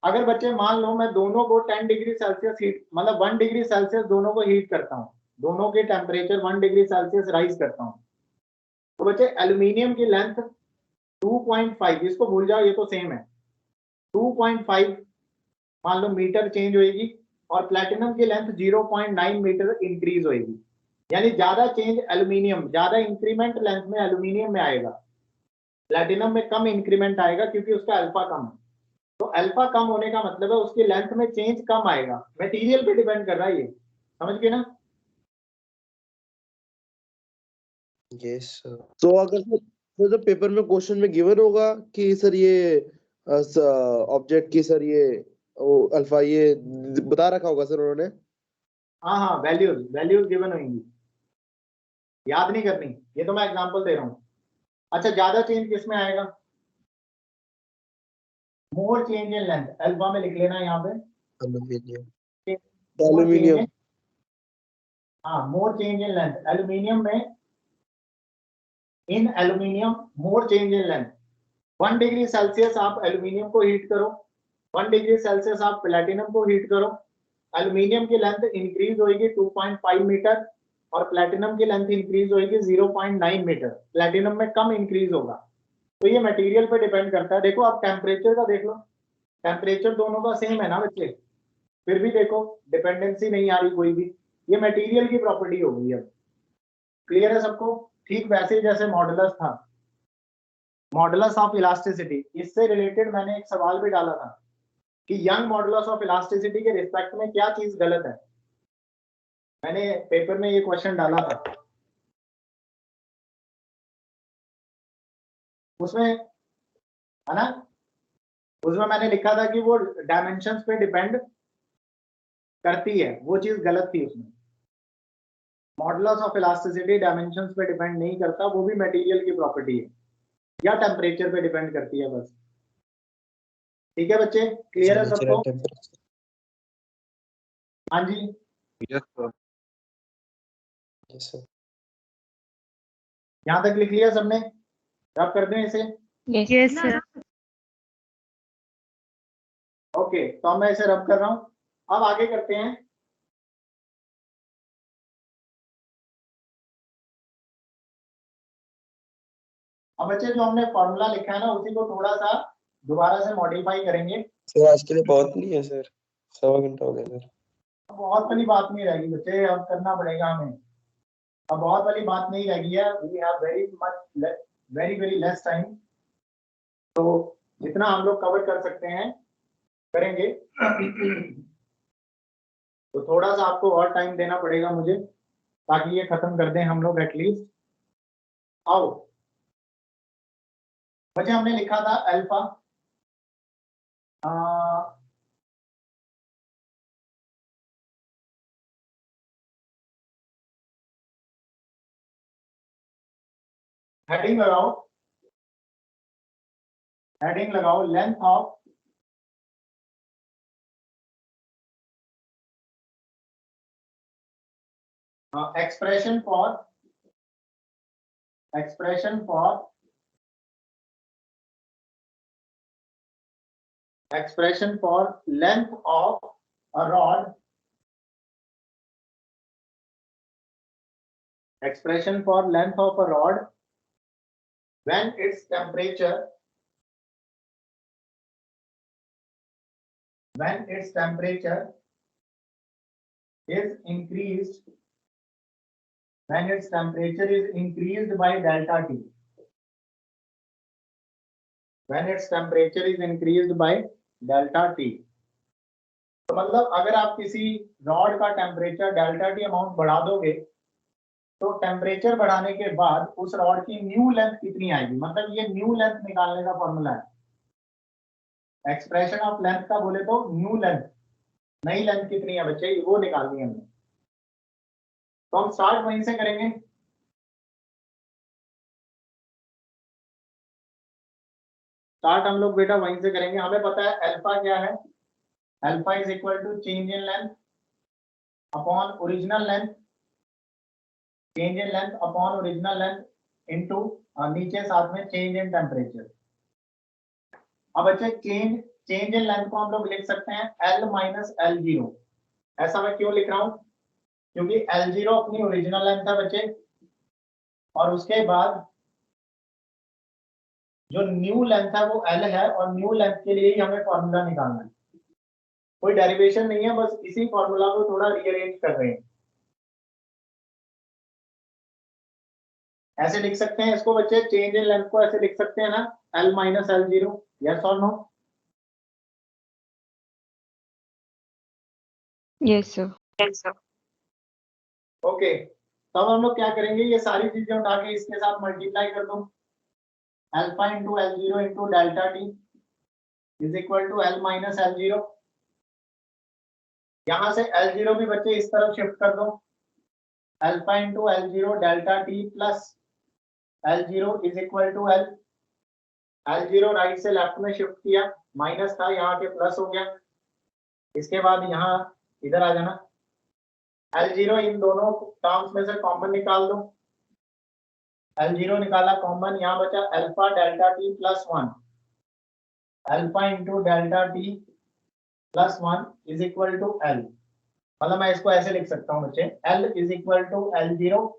अगर बच्चे मान लो मैं दोनों को 10 डिग्री सेल्सियस हीट, मतलब 1 डिग्री सेल्सियस दोनों को हीट करता हूँ, दोनों के टेम्परेचर 1 डिग्री सेल्सियस राइज करता हूँ, तो बच्चे एल्यूमिनियम की लेंथ 2.5, इसको भूल जाओ ये तो सेम है, 2.5 मान लो मीटर चेंज होगी, और प्लैटिनम की लेंथ 0.9 मीटर इंक्रीज होगी। यानी ज्यादा चेंज एल्यूमिनियम, ज्यादा इंक्रीमेंट लेंथ में एल्यूमिनियम में आएगा, प्लैटिनम में कम इंक्रीमेंट आएगा क्योंकि उसका अल्फा कम है। तो अल्फा कम होने का मतलब है उसकी लेंथ में चेंज कम आएगा, मटेरियल पे डिपेंड कर रहा है ये, समझ गए ना? Yes sir. तो अगर सर जब पेपर में क्वेश्चन में गिवन होगा कि सर ये ऑब्जेक्ट की सर ये अल्फा ये बता रखा होगा सर उन्होंने। हाँ हाँ, वैल्यूज वैल्यूज गिवन होंगी, याद नहीं करनी, ये तो मैं एग्जांपल दे रहा हूँ। अच्छा, ज्यादा चेंज किस में आएगा? मोर चेंज इन लेंथ, अल्फा में लिख लेना यहाँ पे एल्यूमिनियम। मोर चेंज एल्यूमिनियम। इन, हाँ मोर चेंज इन लेंथ एल्यूमिनियम में, इन aluminium more change in length. 1 degree Celsius आप एल्यूमिनियम को हीट करो, 1 डिग्री सेल्सियस आप प्लैटिनम को हीट करो, एल्यूमिनियम की लेंथ इंक्रीज होगी 2.5 मीटर और प्लैटिनम की लेंथ इंक्रीज होगी 0.9 मीटर, प्लैटिनम में कम इंक्रीज होगा। तो ये मटेरियल पे डिपेंड करता है। देखो आप टेम्परेचर का देख लो, टेम्परेचर दोनों का सेम है ना बच्चे, फिर भी देखो डिपेंडेंसी नहीं आ रही कोई भी, ये मटेरियल की प्रॉपर्टी होगी। अब क्लियर है सबको? ठीक वैसे ही जैसे मॉडुलस था, मॉडुलस ऑफ इलास्टिसिटी, इससे रिलेटेड मैंने एक सवाल भी डाला था कि यंग मॉडुलस ऑफ इलास्टिसिटी के रिस्पेक्ट में क्या चीज गलत है। मैंने पेपर में ये क्वेश्चन डाला था, उसमें है ना, उसमें मैंने लिखा था कि वो डायमेंशंस पे डिपेंड करती है, वो चीज गलत थी उसमें। मॉडुलस ऑफ इलास्टिसिटी डायमेंशंस पे डिपेंड नहीं करता, वो भी मटेरियल की प्रॉपर्टी है या टेम्परेचर पे डिपेंड करती है बस। ठीक है बच्चे, क्लियर है सबको? हाँ जी, यस सर यस सर। यहाँ तक लिख लिया सबने? रब कर दें इसे। Yes sir. ओके, तो अब मैं इसे रब कर रहा हूँ, अब आगे करते हैं। अब बच्चे जो हमने फॉर्मूला लिखा है ना, उसी को थोड़ा सा दोबारा से मॉडिफाई करेंगे। सर आज के लिए बहुत नहीं है सर, 1.25 घंटा हो गया सर। बहुत वाली बात नहीं रहेगी बच्चे, अब करना पड़ेगा हमें, अब बहुत वाली बात नहीं रहेगी है। We have very much very very less time, तो जितना हम लोग कवर कर सकते हैं करेंगे। तो थोड़ा सा आपको और टाइम देना पड़ेगा मुझे, ताकि ये खत्म कर दें हम लोग एटलीस्ट। आओ बच्चे हमने लिखा था अल्फा, हेडिंग लगाओ, हेडिंग लगाओ, length of expression for expression for length of a rod, expression for length of a rod when its temperature is increased, when its temperature is increased by delta T, when its temperature is increased by delta T. तो मतलब अगर आप किसी rod का temperature delta T amount बढ़ा दोगे तो temperature बढ़ाने के बाद उस रॉड की न्यू लेंथ कितनी आएगी, मतलब ये न्यू लेंथ निकालने का फॉर्मूला है। एक्सप्रेशन ऑफ लेंथ का बोले तो न्यू लेंथ, नई लेंथ कितनी है बच्चे, वो निकालनी है हमने। तो हम स्टार्ट वहीं से करेंगे। स्टार्ट हम लोग बेटा वहीं से करेंगे। हमें पता है अल्फा क्या है, alpha is equal to change in length upon original length, change in length upon original length into नीचे साथ में चेंज इन टेम्परेचर। अब बच्चे चेंज इन लेंथ को हम लोग लिख सकते हैं L माइनस L0। ऐसा मैं क्यों लिख रहा हूं, क्योंकि L0 अपनी ओरिजिनल लेंथ है बच्चे, और उसके बाद जो न्यू लेंथ है वो L है, और न्यू लेंथ के लिए ही हमें फॉर्मूला निकालना है। कोई डेरिवेशन नहीं है, बस इसी फॉर्मूला को थोड़ा रीअरेंज कर रहे हैं। ऐसे लिख सकते हैं इसको बच्चे, चेंज इन लेंथ को ऐसे लिख सकते हैं ना, L माइनस L0, यस और नो? Yes, sir. ओके, तब हम लोग क्या करेंगे, ये सारी चीजें उठा के इसके साथ मल्टीप्लाई कर दो। Alpha into L0 into delta T is equal to L minus L0। यहां से L0 भी बच्चे इस तरफ शिफ्ट कर दो, alpha into L0 delta T plus L0 is equal to L। L0 right से लेफ्ट में शिफ्ट किया, माइनस था यहाँ के प्लस हो गया। इसके बाद यहाँ इधर आ जाना, L0 इन दोनों टर्म्स में से कॉमन निकाल दो। L0 निकाला कॉमन, यहाँ बचा alpha delta T plus 1, alpha into delta T plus 1 is equal to L। मतलब मैं इसको ऐसे लिख सकता हूँ बच्चे, L is equal to L0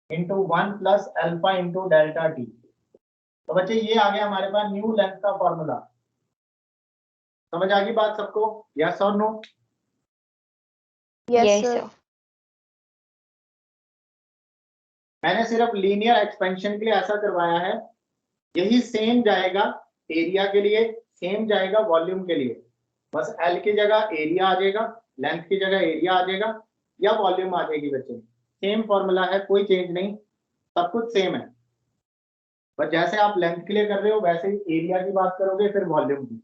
into 1 plus alpha into delta T. तो बच्चे ये आ गया हमारे पास न्यू लेंथ का फॉर्मूला। समझ आ गई बात सबको, यस और नो? Yes, sir. मैंने सिर्फ लीनियर एक्सपेंशन के लिए ऐसा करवाया है, यही सेम जाएगा एरिया के लिए, सेम जाएगा वॉल्यूम के लिए। बस L की जगह एरिया आ जाएगा, लेंथ की जगह एरिया आ जाएगा, या वॉल्यूम आ जाएगी बच्चे। सेम फॉर्मूला है, कोई चेंज नहीं, सब कुछ सेम है। बस जैसे आप लेंथ के लिए कर रहे हो वैसे ही एरिया की बात करोगे, फिर वॉल्यूम की।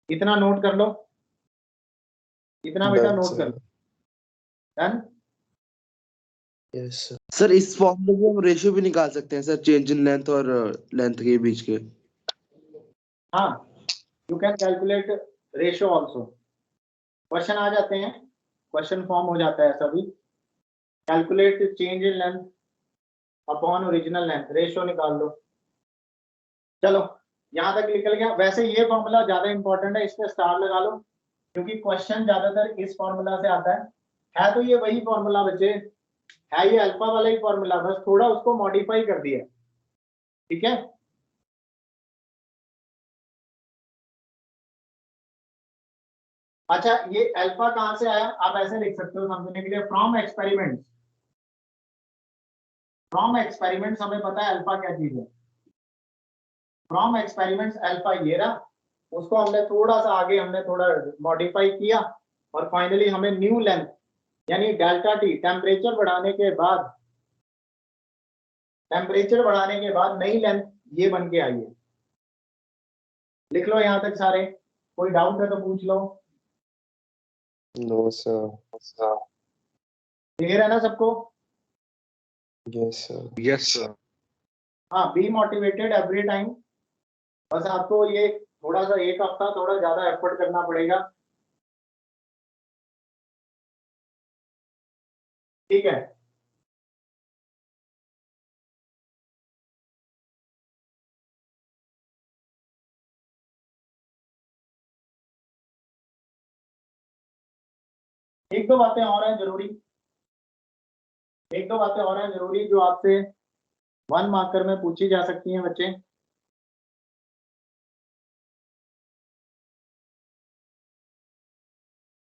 इतना नोट कर लो, इतना बेटा नोट कर लो। डन? यस सर, इस फॉर्मूले में हम रेशियो भी निकाल सकते हैं सर, चेंज इन लेंथ और लेंथ के बीच के। हाँ, you can calculate ratio also. Question आ जाते हैं, क्वेश्चन फॉर्म हो जाता है ऐसा भी। Calculate change in length upon original length, ratio निकाल लो। चलो यहाँ तक निकल गया। वैसे ये फॉर्मूला ज्यादा इंपॉर्टेंट है, इस पे स्टार लगा लो, क्योंकि क्वेश्चन ज्यादातर इस फॉर्मूला से आता है तो ये वही फॉर्मूला बच्चे है, ये अल्फा वाला ही फॉर्मूला, बस थोड़ा उसको मॉडिफाई कर दिया। ठीक है, अच्छा ये अल्फा कहां से आया, आप ऐसे लिख सकते हो समझने के लिए, फ्रॉम एक्सपेरिमेंट्स। फ्रॉम एक्सपेरिमेंट्स हमें पता है अल्फा क्या चीज है। फ्रॉम एक्सपेरिमेंट्स अल्फा ये रहा, उसको हमने थोड़ा सा आगे हमने थोड़ा मॉडिफाई किया, और फाइनली हमें न्यू लेंथ यानी डेल्टा टी, टेम्परेचर बढ़ाने के बाद नई लेंथ ये बन के आई है। लिख लो यहाँ तक सारे, कोई डाउट है तो पूछ लो। No sir. क्लियर है ना सबको? Yes sir. Yes, sir. हाँ, बी मोटिवेटेड एवरी टाइम। बस आपको ये थोड़ा सा एक हफ्ता थोड़ा ज्यादा एफर्ट करना पड़ेगा, ठीक है? एक दो बातें और हैं जरूरी, एक दो बातें और हैं जरूरी जो आपसे 1 मार्कर में पूछी जा सकती हैं बच्चे।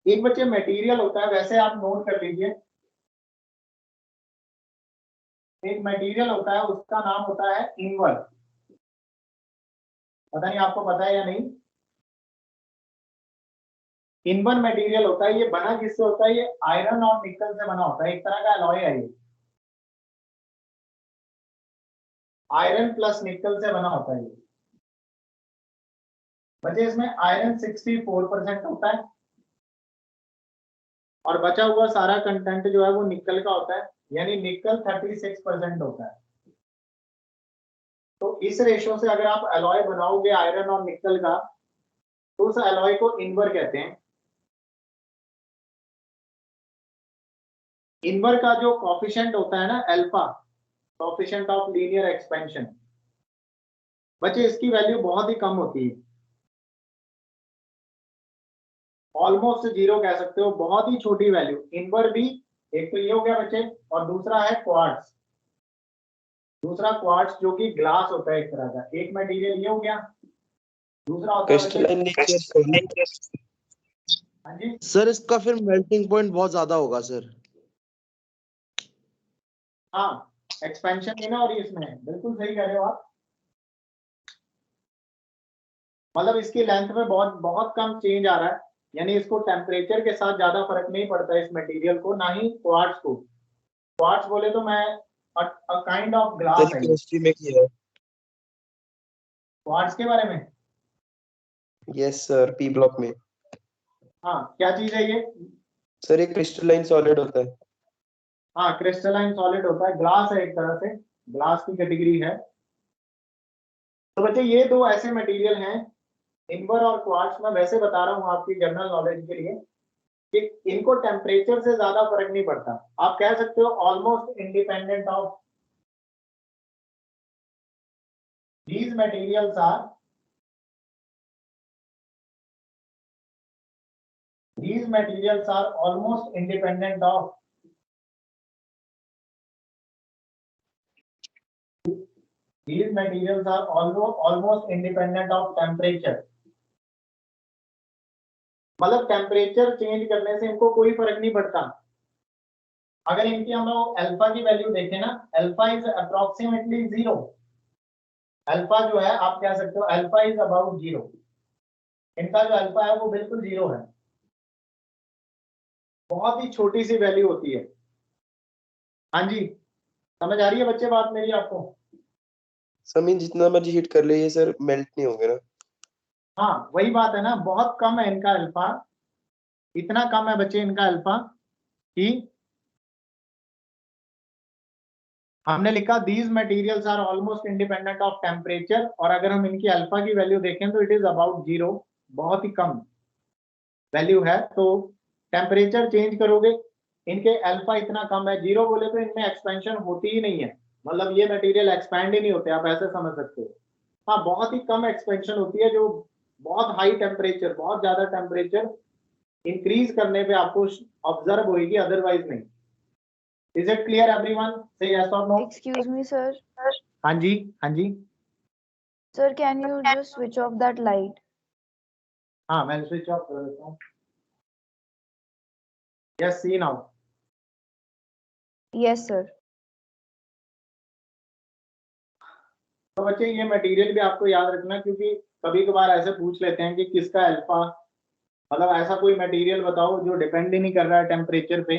एक बच्चे मटेरियल होता है, वैसे आप नोट कर लीजिए। एक मटेरियल होता है, उसका नाम होता है इनवर। पता नहीं आपको पता है या नहीं। इनवर मटेरियल होता है, ये बना किससे होता है? ये आयरन और निकल से बना होता है, एक तरह का अलॉय है ये। आयरन प्लस निकल से बना होता है ये। बच्चे इसमें आयरन 64% होता है और बचा हुआ सारा कंटेंट जो है वो निकल का होता है, यानी निकल 36% होता है। तो इस रेशो से अगर आप अलॉय बनाओगे आयरन और निकल का, तो उस अलॉय को इनवर कहते हैं। इनवर का जो कॉफिशिएंट होता है ना alpha, coefficient of linear expansion, बच्चे इसकी वैल्यू बहुत ही कम होती है, ऑलमोस्ट जीरो कह सकते हो, बहुत ही छोटी वैल्यू। इनवर भी एक तो ये हो गया बच्चे, और दूसरा है क्वार्ट्ज। दूसरा क्वार्ट्ज जो कि ग्लास होता है एक तरह का, एक मटेरियल ये हो गया, दूसरा होता है बच्चे क्रिस्टलाइन नेचर। हाँ जी सर इसका फिर मेल्टिंग पॉइंट बहुत ज्यादा होगा सर। हाँ, एक्सपेंशन है ना, और इसमें बिल्कुल सही कह रहे हो आप। मतलब इसकी लेंथ में बहुत बहुत कम चेंज आ रहा है, यानी इसको टेम्परेचर के साथ ज्यादा फर्क नहीं पड़ता इस मटेरियल को, ना ही क्वार्ट्ज को। क्वार्ट्ज बोले तो मैं काइंड ऑफ ग्लास सर है। केमिस्ट्री में किया है। क्वार्ट्ज के बारे में? यस सर, पी ब्लॉक में। हाँ, क्या चीज है ये? सर ये क्रिस्टलाइन सॉलिड होता है। हाँ, क्रिस्टलाइन सॉलिड होता है, ग्लास है एक तरह से, ग्लास की कैटेगरी है। तो बच्चे ये दो ऐसे मटेरियल हैं, इनवर और क्वार्ट्ज। मैं वैसे बता रहा हूँ आपकी जनरल नॉलेज के लिए कि इनको टेम्परेचर से ज्यादा फर्क नहीं पड़ता। आप कह सकते हो almost independent of these materials are almost independent of almost independent of temperature। मतलब टेम्परेचर चेंज करने से इनको कोई फर्क नहीं पड़ता। अगर इनकी हम लोग अल्फा की वैल्यू देखें ना, alpha is approximately zero. Alpha जो है आप कह सकते हो अल्फा इज अबाउट जीरो। इनका जो अल्फा है वो बिल्कुल जीरो है, बहुत ही छोटी सी वैल्यू होती है। हाँ जी, समझ आ रही है बच्चे बात मेरी आपको? समीन जितना मर्जी हीट कर ले ये सर मेल्ट नहीं होंगे ना। हाँ, वही बात है ना, बहुत कम है इनका अल्फा। इतना कम है बच्चे इनका अल्फा कि हमने लिखा these materials are almost independent of temperature, और अगर हम इनकी अल्फा की वैल्यू देखें तो इट इज अबाउट जीरो, बहुत ही कम वैल्यू है। तो टेम्परेचर चेंज करोगे, इनके अल्फा इतना कम है, जीरो बोले तो इनमें एक्सपेंशन होती ही नहीं है, मतलब ये मटेरियल एक्सपैंड ही नहीं होते, आप ऐसे समझ सकते हो। हाँ, बहुत ही कम एक्सपेंशन होती है, जो बहुत हाई टेम्परेचर, बहुत ज्यादा टेम्परेचर इंक्रीज करने पे आपको ऑब्जर्व होगी, अदरवाइज नहीं। Is it clear everyone? से यस और नो? Excuse me, sir. हाँ जी, हाँ जी। Sir, can you just switch off that light? हाँ, मैं स्विच ऑफ कर देता हूँ। यस, सी नाउ। Yes, sir. तो बच्चे ये मटेरियल भी आपको याद रखना, क्योंकि कभी कभार ऐसे पूछ लेते हैं कि किसका अल्फा, मतलब ऐसा कोई मटेरियल बताओ जो डिपेंड ही नहीं कर रहा है टेम्परेचर पे।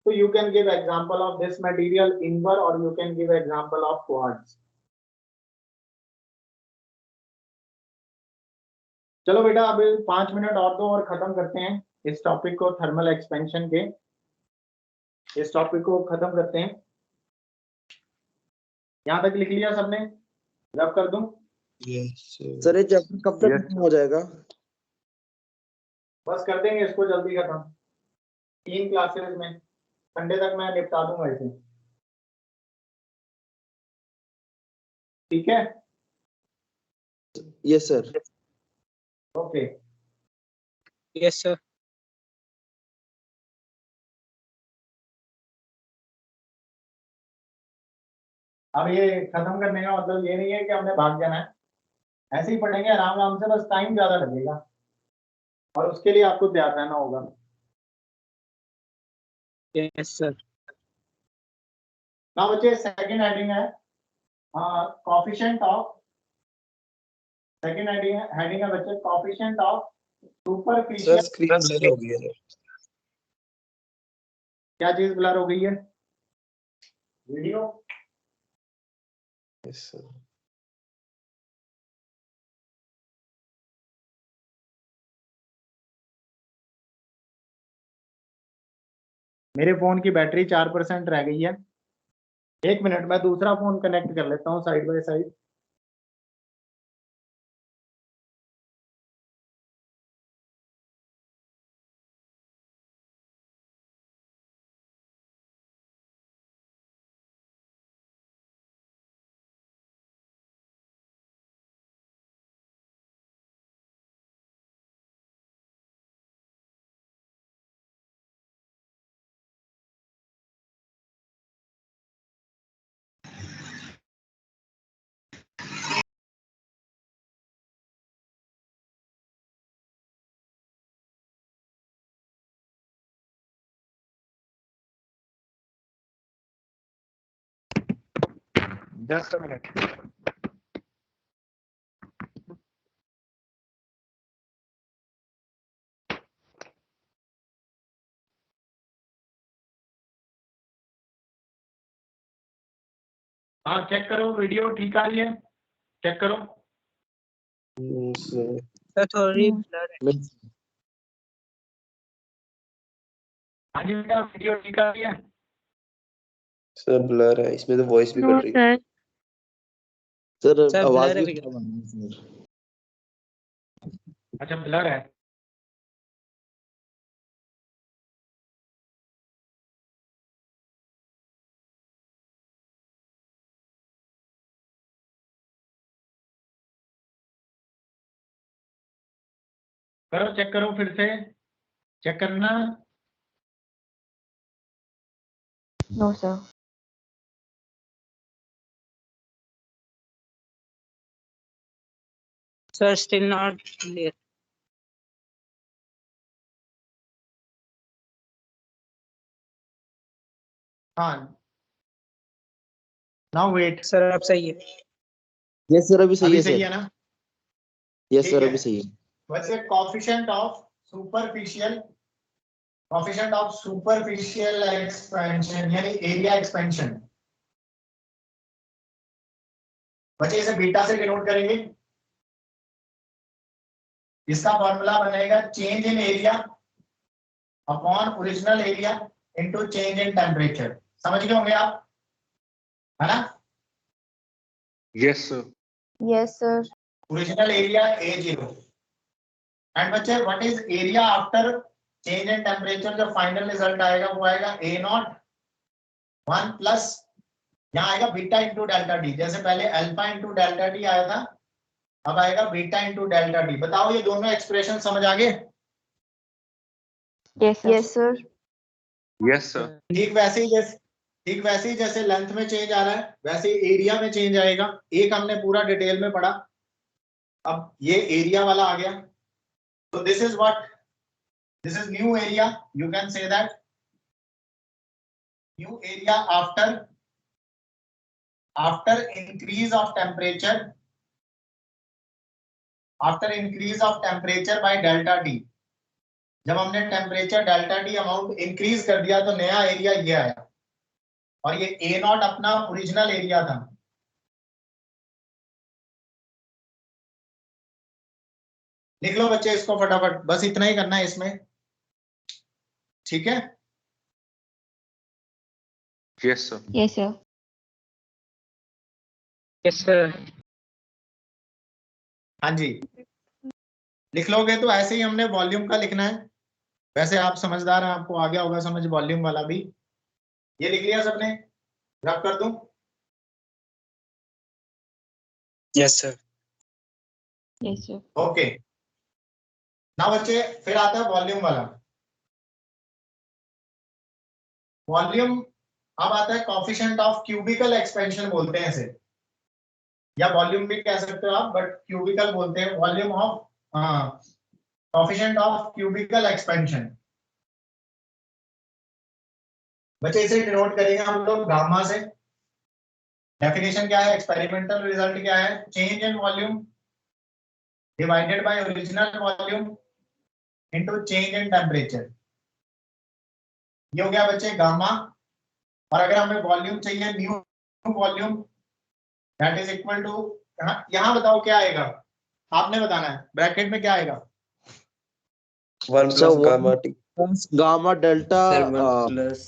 तो you can give example of this material invar, और you can give example of quartz. चलो बेटा अब 5 मिनट और दो और खत्म करते हैं इस टॉपिक को, थर्मल एक्सपेंशन के इस टॉपिक को खत्म करते हैं। यहाँ तक लिख लिया सबने? रब कर दूं? सर ये चैप्टर कब तक Yes, खत्म हो जाएगा? बस कर देंगे इसको जल्दी खत्म, 3 क्लासेस में, संडे तक मैं निपटा दूंगा इसे। ठीक है, yes sir. Okay. Yes sir. अब ये खत्म करने का मतलब ये नहीं है कि हमने भाग जाना है, ऐसे ही पढ़ेंगे आराम आराम से, बस टाइम ज्यादा लगेगा और उसके लिए आपको तैयार रहना होगा। Yes sir. ना बच्चे सेकंड हेडिंग है कोएफिशिएंट ऑफ, सेकंड हेडिंग है बच्चे coefficient of sir superficial. Screen blur हो गई है। क्या चीज ब्लर हो गई है? वीडियो। Yes sir. मेरे फोन की बैटरी 4% रह गई है, 1 मिनट मैं दूसरा फोन कनेक्ट कर लेता हूँ side by side. Just a minute. हाँ चेक करो, वीडियो ठीक आ रही है? चेक करो। सर थोड़ी ब्लर है। हाँ जी बेटा, वीडियो ठीक आ रही है? सर ब्लर है, इसमें तो वॉइस भी नो कट रही है। सर। सर सर आवाज ब्लर है भी भैया। खराब आ रही है सर। अच्छा ब्लर है। करो चेक करो, फिर से चेक करना। No sir. Sir still not clear. हाँ नाउ वेट। सर अब सही है। यस सर अभी सही अभी है सही सर। है ना? यस ठीक सर है। अभी सही है। वैसे कोएफिशिएंट ऑफ सुपरफिशियल एक्सपेंशन यानी एरिया एक्सपेंशन, बच्चे इसे बीटा से डिनोट करेंगे। इसका फॉर्मूला बनेगा change in area upon original area into change in temperature. समझ गए होंगे आप, है ना? yes sir. Yes sir. Original area A0 and बच्चे what is area after change in temperature? जो फाइनल रिजल्ट आएगा वो आएगा A0 1 प्लस, यहाँ आएगा बीटा इंटू डेल्टा टी। जैसे पहले अल्फा इंटू डेल्टा टी आया था, अब आएगा बीटा इंटू डेल्टा टी। बताओ ये दोनों एक्सप्रेशन समझ आ गए? Yes sir. Yes sir. Yes sir. ठीक वैसे ही जैसे लेंथ में चेंज आ रहा है वैसे ही एरिया में चेंज आएगा। एक हमने पूरा डिटेल में पढ़ा, अब ये एरिया वाला आ गया। तो this is new area, you can say that new area after increase of temperature by delta T. जब हमने temperature delta T amount increase कर दिया तो नया एरिया ये आया, और ये A0 अपना ओरिजिनल एरिया था। लिख लो बच्चे इसको फटाफट, बस इतना ही करना है इसमें, ठीक है? Yes, sir. Yes, sir. Yes, sir. हाँ जी, लिख लोगे तो ऐसे ही हमने वॉल्यूम का लिखना है। वैसे आप समझदार हैं, आपको आ गया होगा समझ वॉल्यूम वाला भी। ये लिख लिया सबने? रब कर दूं? Yes, sir. Yes, sir. Okay, ना बच्चे फिर आता है वॉल्यूम वाला। वॉल्यूम अब आता है कॉफिशिएंट ऑफ क्यूबिकल एक्सपेंशन बोलते हैं इसे, या वॉल्यूम भी कह सकते हो आप, बट क्यूबिकल बोलते हैं। Volume of coefficient of cubicle expansion. बच्चे इसे डिनोट करेंगे हम लोग गामा से। डेफिनेशन क्या है? एक्सपेरिमेंटल रिजल्ट क्या है? Change in volume divided by original volume into change in temperature. ये हो गया बच्चे गामा। और अगर हमें वॉल्यूम चाहिए new volume, that is equal to, यहां बताओ क्या आएगा, आपने बताना है ब्रैकेट में क्या आएगा। 1 So plus gamma t. plus gamma delta Sir, 1 plus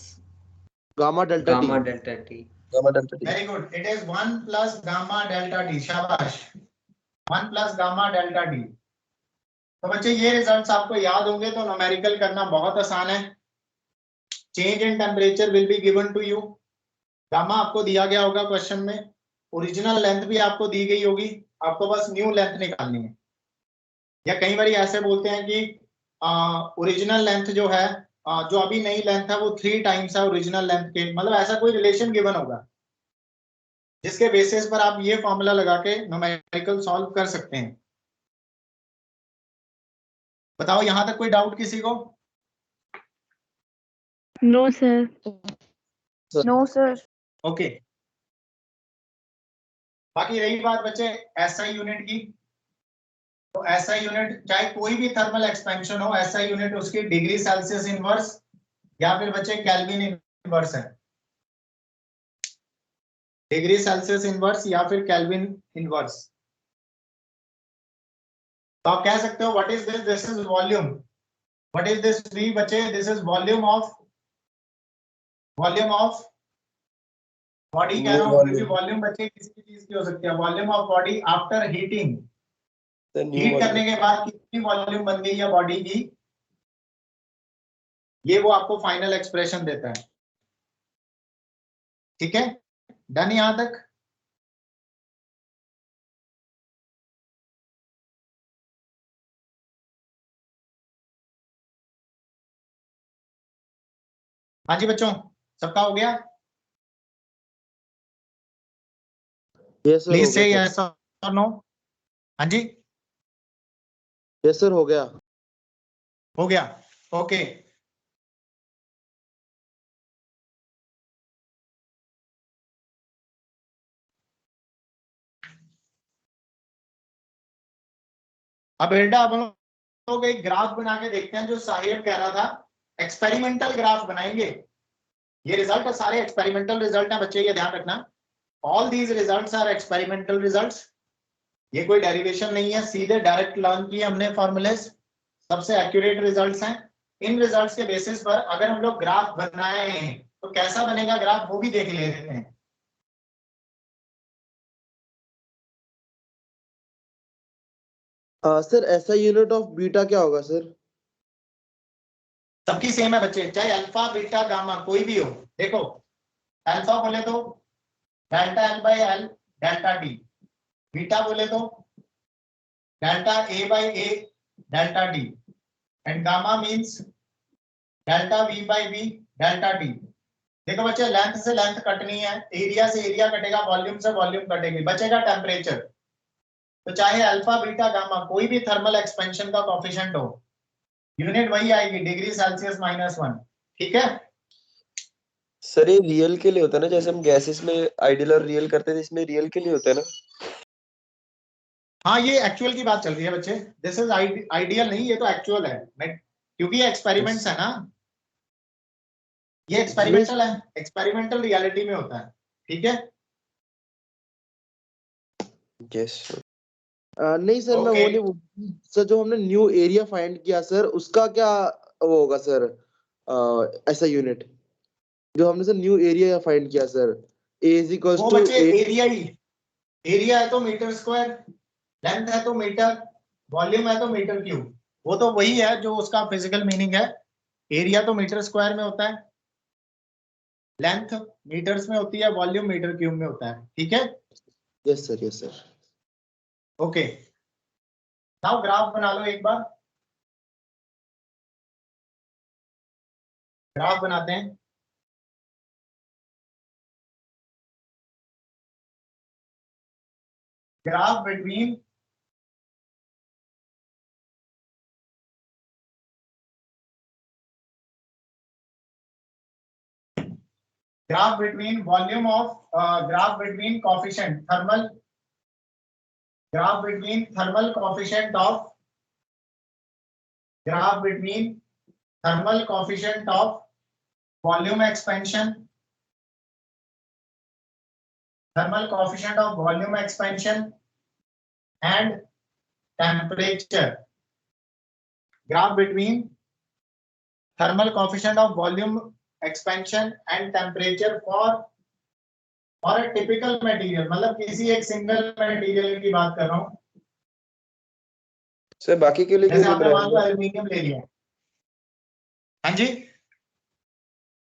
gamma delta gamma t. delta t. Gamma delta t. Very good, it is 1 plus gamma delta T. शाबाश, 1 प्लस गामा डेल्टा टी। तो बच्चे ये results आपको याद होंगे तो numerical करना बहुत आसान है। Change in temperature will be given to you. Gamma आपको दिया गया होगा क्वेश्चन में, ओरिजिनल लेंथ भी आपको दी गई होगी, आपको बस न्यू लेंथ निकालनी है। या कई बार ऐसे बोलते हैं कि ओरिजिनल लेंथ जो है, जो अभी नई लेंथ है वो 3 टाइम्स है ओरिजिनल लेंथ के, मतलब ऐसा कोई रिलेशन गिवन होगा जिसके बेसिस पर आप ये फॉर्मूला लगा के न्यूमेरिकल सॉल्व कर सकते हैं। बताओ यहां तक कोई डाउट किसी को? No, sir. No sir. Okay, बाकी रही बात बच्चे एसआई यूनिट की, तो एसआई यूनिट चाहे कोई भी थर्मल एक्सपेंशन हो, एसआई यूनिट उसकी डिग्री सेल्सियस इनवर्स या फिर बच्चे केल्विन इनवर्स है। डिग्री सेल्सियस इनवर्स या फिर केल्विन इनवर्स। तो आप कह सकते हो what is this? This is volume. What is this V बच्चे? This is volume of body कह रहा हूँ, क्योंकि वॉल्यूम बच्चे किसी भी चीज की हो सकती है। Volume of body after heating, The new heat करने volume. के बाद कितनी वॉल्यूम बन गई है बॉडी की, ये वो आपको फाइनल एक्सप्रेशन देता है। ठीक है, डन यहां तक? हाँ जी बच्चों, सबका हो गया? Yes sir, प्लीज हो से गया यस और नो। हाँ जी, sir. Yes sir, हो गया। हो गया, ओके। अब बेटा अब हम लोग एक ग्राफ बना के देखते हैं, जो साहिब कह रहा था, एक्सपेरिमेंटल ग्राफ बनाएंगे। ये रिजल्ट सारे एक्सपेरिमेंटल रिजल्ट हैं बच्चे, ये ध्यान रखना। All these results are experimental results. ये कोई डेरिवेशन नहीं है, सीधे डायरेक्ट लर्न किए हमने फॉर्मूलेज, सबसे एक्यूरेट रिजल्ट्स हैं। इन रिजल्ट्स के बेसिस पर अगर हम लोग ग्राफ बनाए तो कैसा बनेगा ग्राफ, वो भी देख लेते हैं। सर ऐसा यूनिट ऑफ बीटा क्या होगा सर? सबकी सेम है बच्चे, चाहे अल्फा बीटा गामा कोई भी हो। देखो अल्फा बोले तो delta L by L delta D, beta बोले तो delta A by A delta D, and gamma means delta we by we delta T. देखो बच्चे लेंथ से लेंथ कटनी है, एरिया से एरिया कटेगा, वॉल्यूम से वॉल्यूम कटेगी, बचेगा टेम्परेचर। तो चाहे अल्फा बीटा गामा कोई भी थर्मल एक्सपेंशन का कोफिशिएंट हो, यूनिट वही आएगी, डिग्री सेल्सियस -1। ठीक है, सर ये रियल के लिए होता है ना, जैसे हम गैसेस में आइडियल और रियल करते थे, इसमें रियल के लिए होता है ना? हाँ ये एक्चुअल की बात चल रही है बच्चे, दिस इज आइडियल नहीं, ये तो एक्चुअल है, क्योंकि ये एक्सपेरिमेंट्स है ना, ये एक्सपेरिमेंटल है, एक्सपेरिमेंटल रियलिटी में होता है। ठीक है, यस। नहीं सर, मैं Okay. वो नहीं बोल सर, जो हमने न्यू एरिया फाइंड किया सर, उसका क्या वो होगा सर, ऐसा यूनिट जो हमने सर न्यू एरिया फाइंड किया सर, ए इज इक्वल्स वो टू बच्चे एरिया ही, एरिया है तो मीटर स्क्वायर, लेंथ है तो मीटर, वॉल्यूम है तो मीटर क्यूब, वो तो वही है जो उसका फिजिकल मीनिंग है। एरिया तो मीटर स्क्वायर में होता है, लेंथ मीटर्स में होती है, वॉल्यूम मीटर क्यूब में होता है। ठीक है, yes sir, yes sir. Okay. Now graph बना लो एक बार, ग्राफ बनाते हैं। Graph between graph between volume of graph between coefficient thermal, graph between thermal coefficient of, graph between thermal coefficient of volume expansion, thermal coefficient of volume expansion and temperature, graph between thermal coefficient of volume expansion and temperature for a typical material, मतलब किसी एक single material की बात कर रहा हूं। Sir बाकी के लिए क्यों जैसे नहीं आपने मान लो बनाया? एल्यूमिनियम ले लिया, हाँ जी,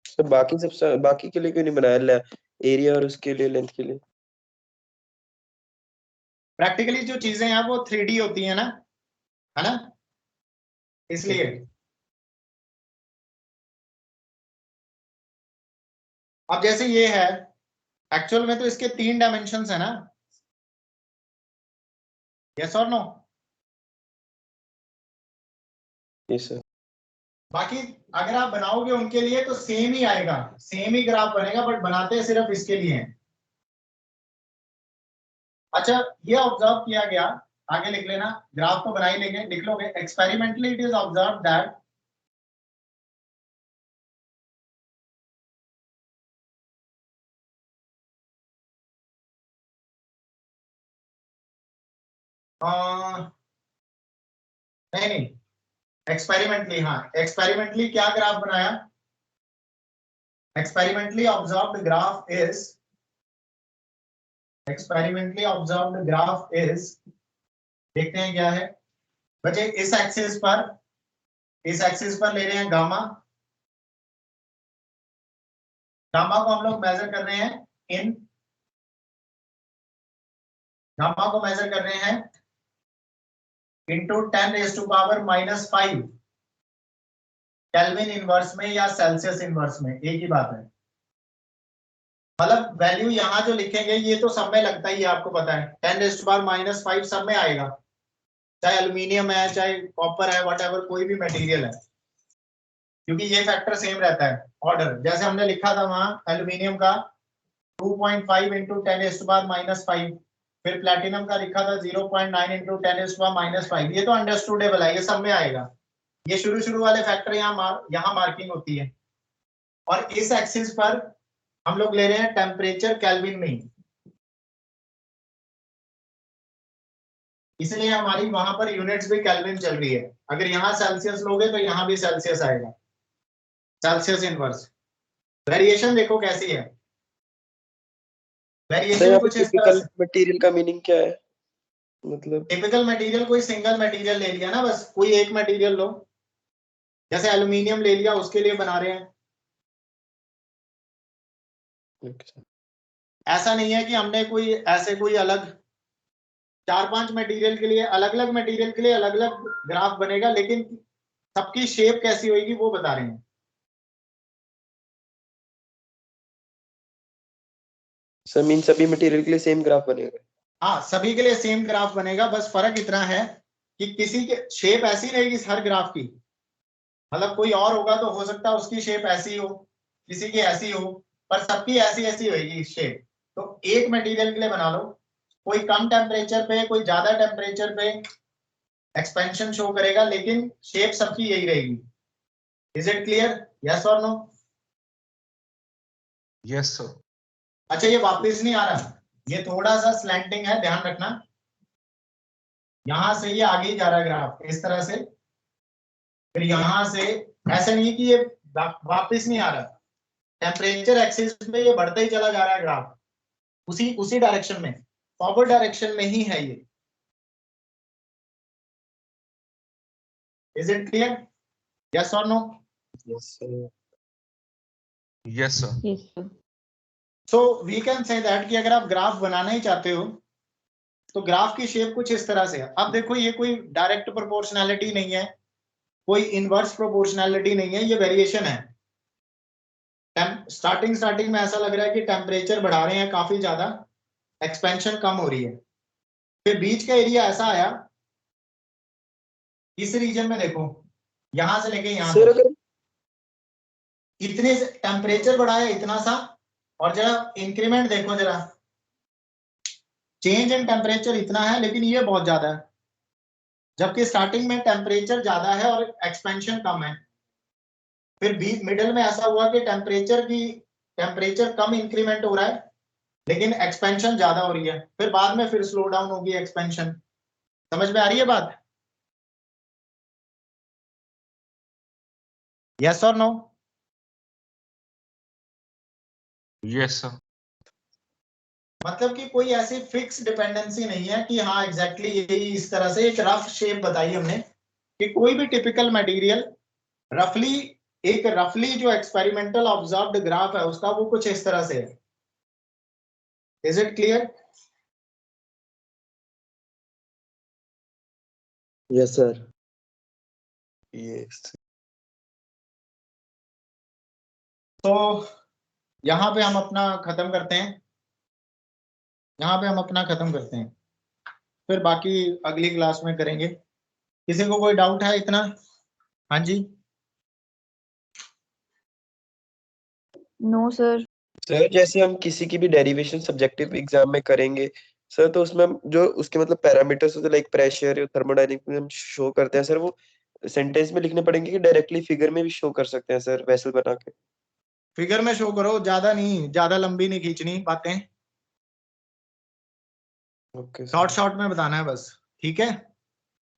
सर बाकी के लिए क्यों नहीं बनाया, एरिया और उसके लिए लेंथ के लिए? प्रैक्टिकली जो चीजें हैं वो 3D होती है ना, इसलिए। अब जैसे ये है, एक्चुअल में तो इसके 3 डायमेंशंस है ना, यस और नो? Yes sir. बाकी अगर आप बनाओगे उनके लिए तो सेम ही आएगा, सेम ही ग्राफ बनेगा, बट बनाते सिर्फ इसके लिए हैं। अच्छा, ये ऑब्जर्व किया गया, आगे लिख लेना, ग्राफ तो बना ही लेंगे, लिख लोगे। Experimentally it is observe that नहीं, एक्सपेरिमेंटली, हाँ एक्सपेरिमेंटली क्या ग्राफ बनाया, experimentally observed graph is, experimentally observed graph is, देखते हैं क्या है बच्चे। इस एक्सिस पर ले रहे हैं गामा, गामा को हम लोग मेजर कर रहे हैं इन, गामा को मेजर कर रहे हैं इंटू 10⁻⁻⁵ केल्विन इनवर्स में या सेल्सियस इनवर्स में, एक ही बात है। मतलब वैल्यू यहाँ जो लिखेंगे ये तो सब में लगता ही है, आपको पता है 10⁻⁵ सब में आएगा, चाहे एल्यूमिनियम है चाहे कॉपर है, व्हाटएवर कोई भी मटेरियल है, क्योंकि ये फैक्टर सेम रहता है ऑर्डर। जैसे हमने लिखा था वहां एल्यूमिनियम का 2.5 इंटू 10⁻⁵, फिर प्लैटिनम का लिखा था 0.9 इंटू 10⁻⁵, ये तो अंडरस्टूडेबल है, ये सब में आएगा। ये शुरू वाले फैक्टर यहाँ मार्किंग होती है। और इस एक्सिस पर हम लोग ले रहे हैं टेम्परेचर केल्विन में, इसलिए हमारी वहां पर यूनिट्स भी केल्विन चल रही है। अगर यहाँ सेल्सियस लोगे तो यहाँ भी सेल्सियस आएगा, सेल्सियस इनवर्स। वेरिएशन देखो कैसी है, वेरिएशन कुछ इस तरह से। मटेरियल का मीनिंग क्या है, मतलब? टिपिकल मटेरियल कोई सिंगल मटेरियल ले लिया ना, बस कोई एक मटेरियल लो, जैसे एल्यूमिनियम ले लिया उसके लिए बना रहे हैं। ऐसा नहीं है कि हमने कोई ऐसे कोई अलग 4-5 मटेरियल के लिए अलग अलग मटेरियल के लिए अलग अलग ग्राफ बनेगा, लेकिन सबकी शेप कैसी होगी वो बता रहे हैं। सभी मटेरियल के लिए सेम ग्राफ बनेगा? हाँ, सभी के लिए सेम ग्राफ बनेगा, बस फर्क इतना है कि किसी के शेप ऐसी रहेगी हर ग्राफ की, मतलब कोई और होगा तो हो सकता है उसकी शेप ऐसी हो, किसी की ऐसी हो, पर सबकी ऐसी ऐसी होगी शेप। तो एक मटेरियल के लिए बना लो, कोई कम टेम्परेचर पे कोई ज्यादा टेम्परेचर पे एक्सपेंशन शो करेगा, लेकिन शेप सबकी यही रहेगी। इज इट क्लियर, यस और नो? Yes sir. अच्छा, ये वापस नहीं आ रहा, ये थोड़ा सा स्लैंटिंग है, ध्यान रखना। यहां से ये आगे ही जा रहा है ग्राफ इस तरह से, फिर यहां से ऐसा नहीं कि ये वापस नहीं आ रहा, टेम्परेचर एक्सिस पे ये बढ़ता ही चला जा रहा है ग्राफ, उसी डायरेक्शन में, फॉरवर्ड डायरेक्शन में ही है ये। Is it clear? यस और no? Yes sir. Yes, sir. Yes, sir. So we can say that कि अगर आप ग्राफ बनाना ही चाहते हो तो ग्राफ की शेप कुछ इस तरह से है। अब देखो ये कोई डायरेक्ट प्रोपोर्शनैलिटी नहीं है, कोई इनवर्स प्रोपोर्शनैलिटी नहीं है, ये वेरिएशन है। स्टार्टिंग में ऐसा लग रहा है कि टेम्परेचर बढ़ा रहे हैं काफी ज्यादा, एक्सपेंशन कम हो रही है, फिर बीच का एरिया ऐसा आया, इस रीजन में देखो यहां से लेके यहां सर तक अगर इतने टेम्परेचर बढ़ाया इतना सा, और जरा इंक्रीमेंट देखो जरा, चेंज इन टेम्परेचर इतना है लेकिन ये बहुत ज्यादा है, जबकि स्टार्टिंग में टेम्परेचर ज्यादा है और एक्सपेंशन कम है। फिर बीच मिडिल में ऐसा हुआ कि टेम्परेचर कम इंक्रीमेंट हो रहा है लेकिन एक्सपेंशन ज्यादा हो रही है, फिर बाद में फिर स्लो डाउन होगी एक्सपेंशन। समझ में आ रही है बात? यस और नो? Yes, sir. मतलब कि कोई ऐसी फिक्स डिपेंडेंसी नहीं है कि हाँ एग्जैक्टली यही, इस तरह से एक रफ शेप बताई हमने कि कोई भी टिपिकल मटेरियल रफली जो एक्सपेरिमेंटल ऑब्जर्व्ड ग्राफ है उसका वो कुछ इस तरह से है। Is it clear? Yes sir. Yes तो यहाँ पे हम अपना खत्म करते हैं, फिर बाकी अगली क्लास में करेंगे। किसी को कोई डाउट है इतना? हाँ जी। No sir. सर, जैसे हम किसी की भी डेरिवेशन सब्जेक्टिव एग्जाम में करेंगे सर, तो उसमें हम जो उसके मतलब पैरामीटर्स होते हैं लाइक प्रेशर, थर्मोडायनेमिक्स हम शो करते हैं सर, वो सेंटेंस में लिखने पड़ेंगे कि डायरेक्टली फिगर में भी शो कर सकते हैं सर वेसल बना के? फिगर में शो करो, ज्यादा नहीं, ज्यादा लंबी नहीं खींचनी बातें, ओके शॉर्ट में बताना है बस, ठीक है?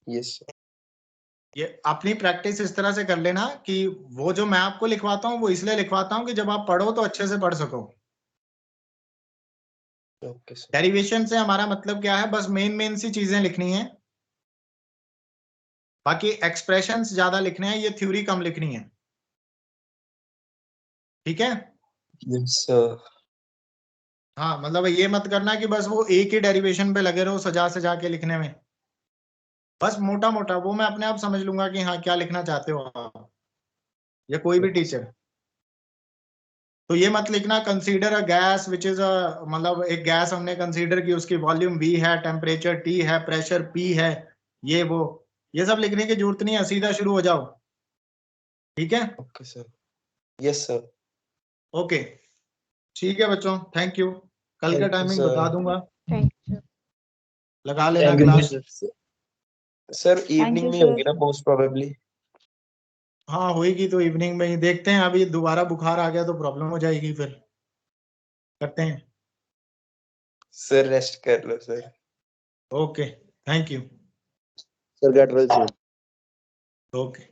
यस ये अपनी प्रैक्टिस इस तरह से कर लेना कि वो जो मैं आपको लिखवाता हूँ वो इसलिए लिखवाता हूँ कि जब आप पढ़ो तो अच्छे से पढ़ सको। Okay sir. डेरिवेशन से हमारा मतलब क्या है, बस मेन सी चीजें लिखनी है, बाकी एक्सप्रेशंस ज्यादा लिखने हैं, ये थ्योरी कम लिखनी है, ठीक है? Yes sir. हाँ मतलब ये मत करना कि बस वो एक ही डेरिवेशन पे लगे रहो सजा के लिखने में, बस मोटा मोटा वो मैं अपने आप समझ लूंगा कि हाँ क्या लिखना चाहते हो आप, या कोई भी टीचर। तो ये मत लिखना consider a gas which is a, मतलब एक गैस हमने कंसीडर की, उसकी वॉल्यूम V है, टेम्परेचर T है, प्रेशर P है, ये वो, ये सब लिखने की जरूरत नहीं है, सीधा शुरू हो जाओ, ठीक है? Okay sir. Yes sir. Okay ठीक है बच्चों, थैंक यू। कल का थैंक यू टाइमिंग बता सर। दूंगा, Thank you. लगा लेना thank you class. Sir. Thank evening you में सर। होगी ना मोस्ट प्रोबेबली? हाँ होएगी तो इवनिंग में ही, देखते हैं, अभी दोबारा बुखार आ गया तो प्रॉब्लम हो जाएगी, फिर करते हैं। सर रेस्ट कर लो sir. Okay thank you. Sir get well soon. Okay.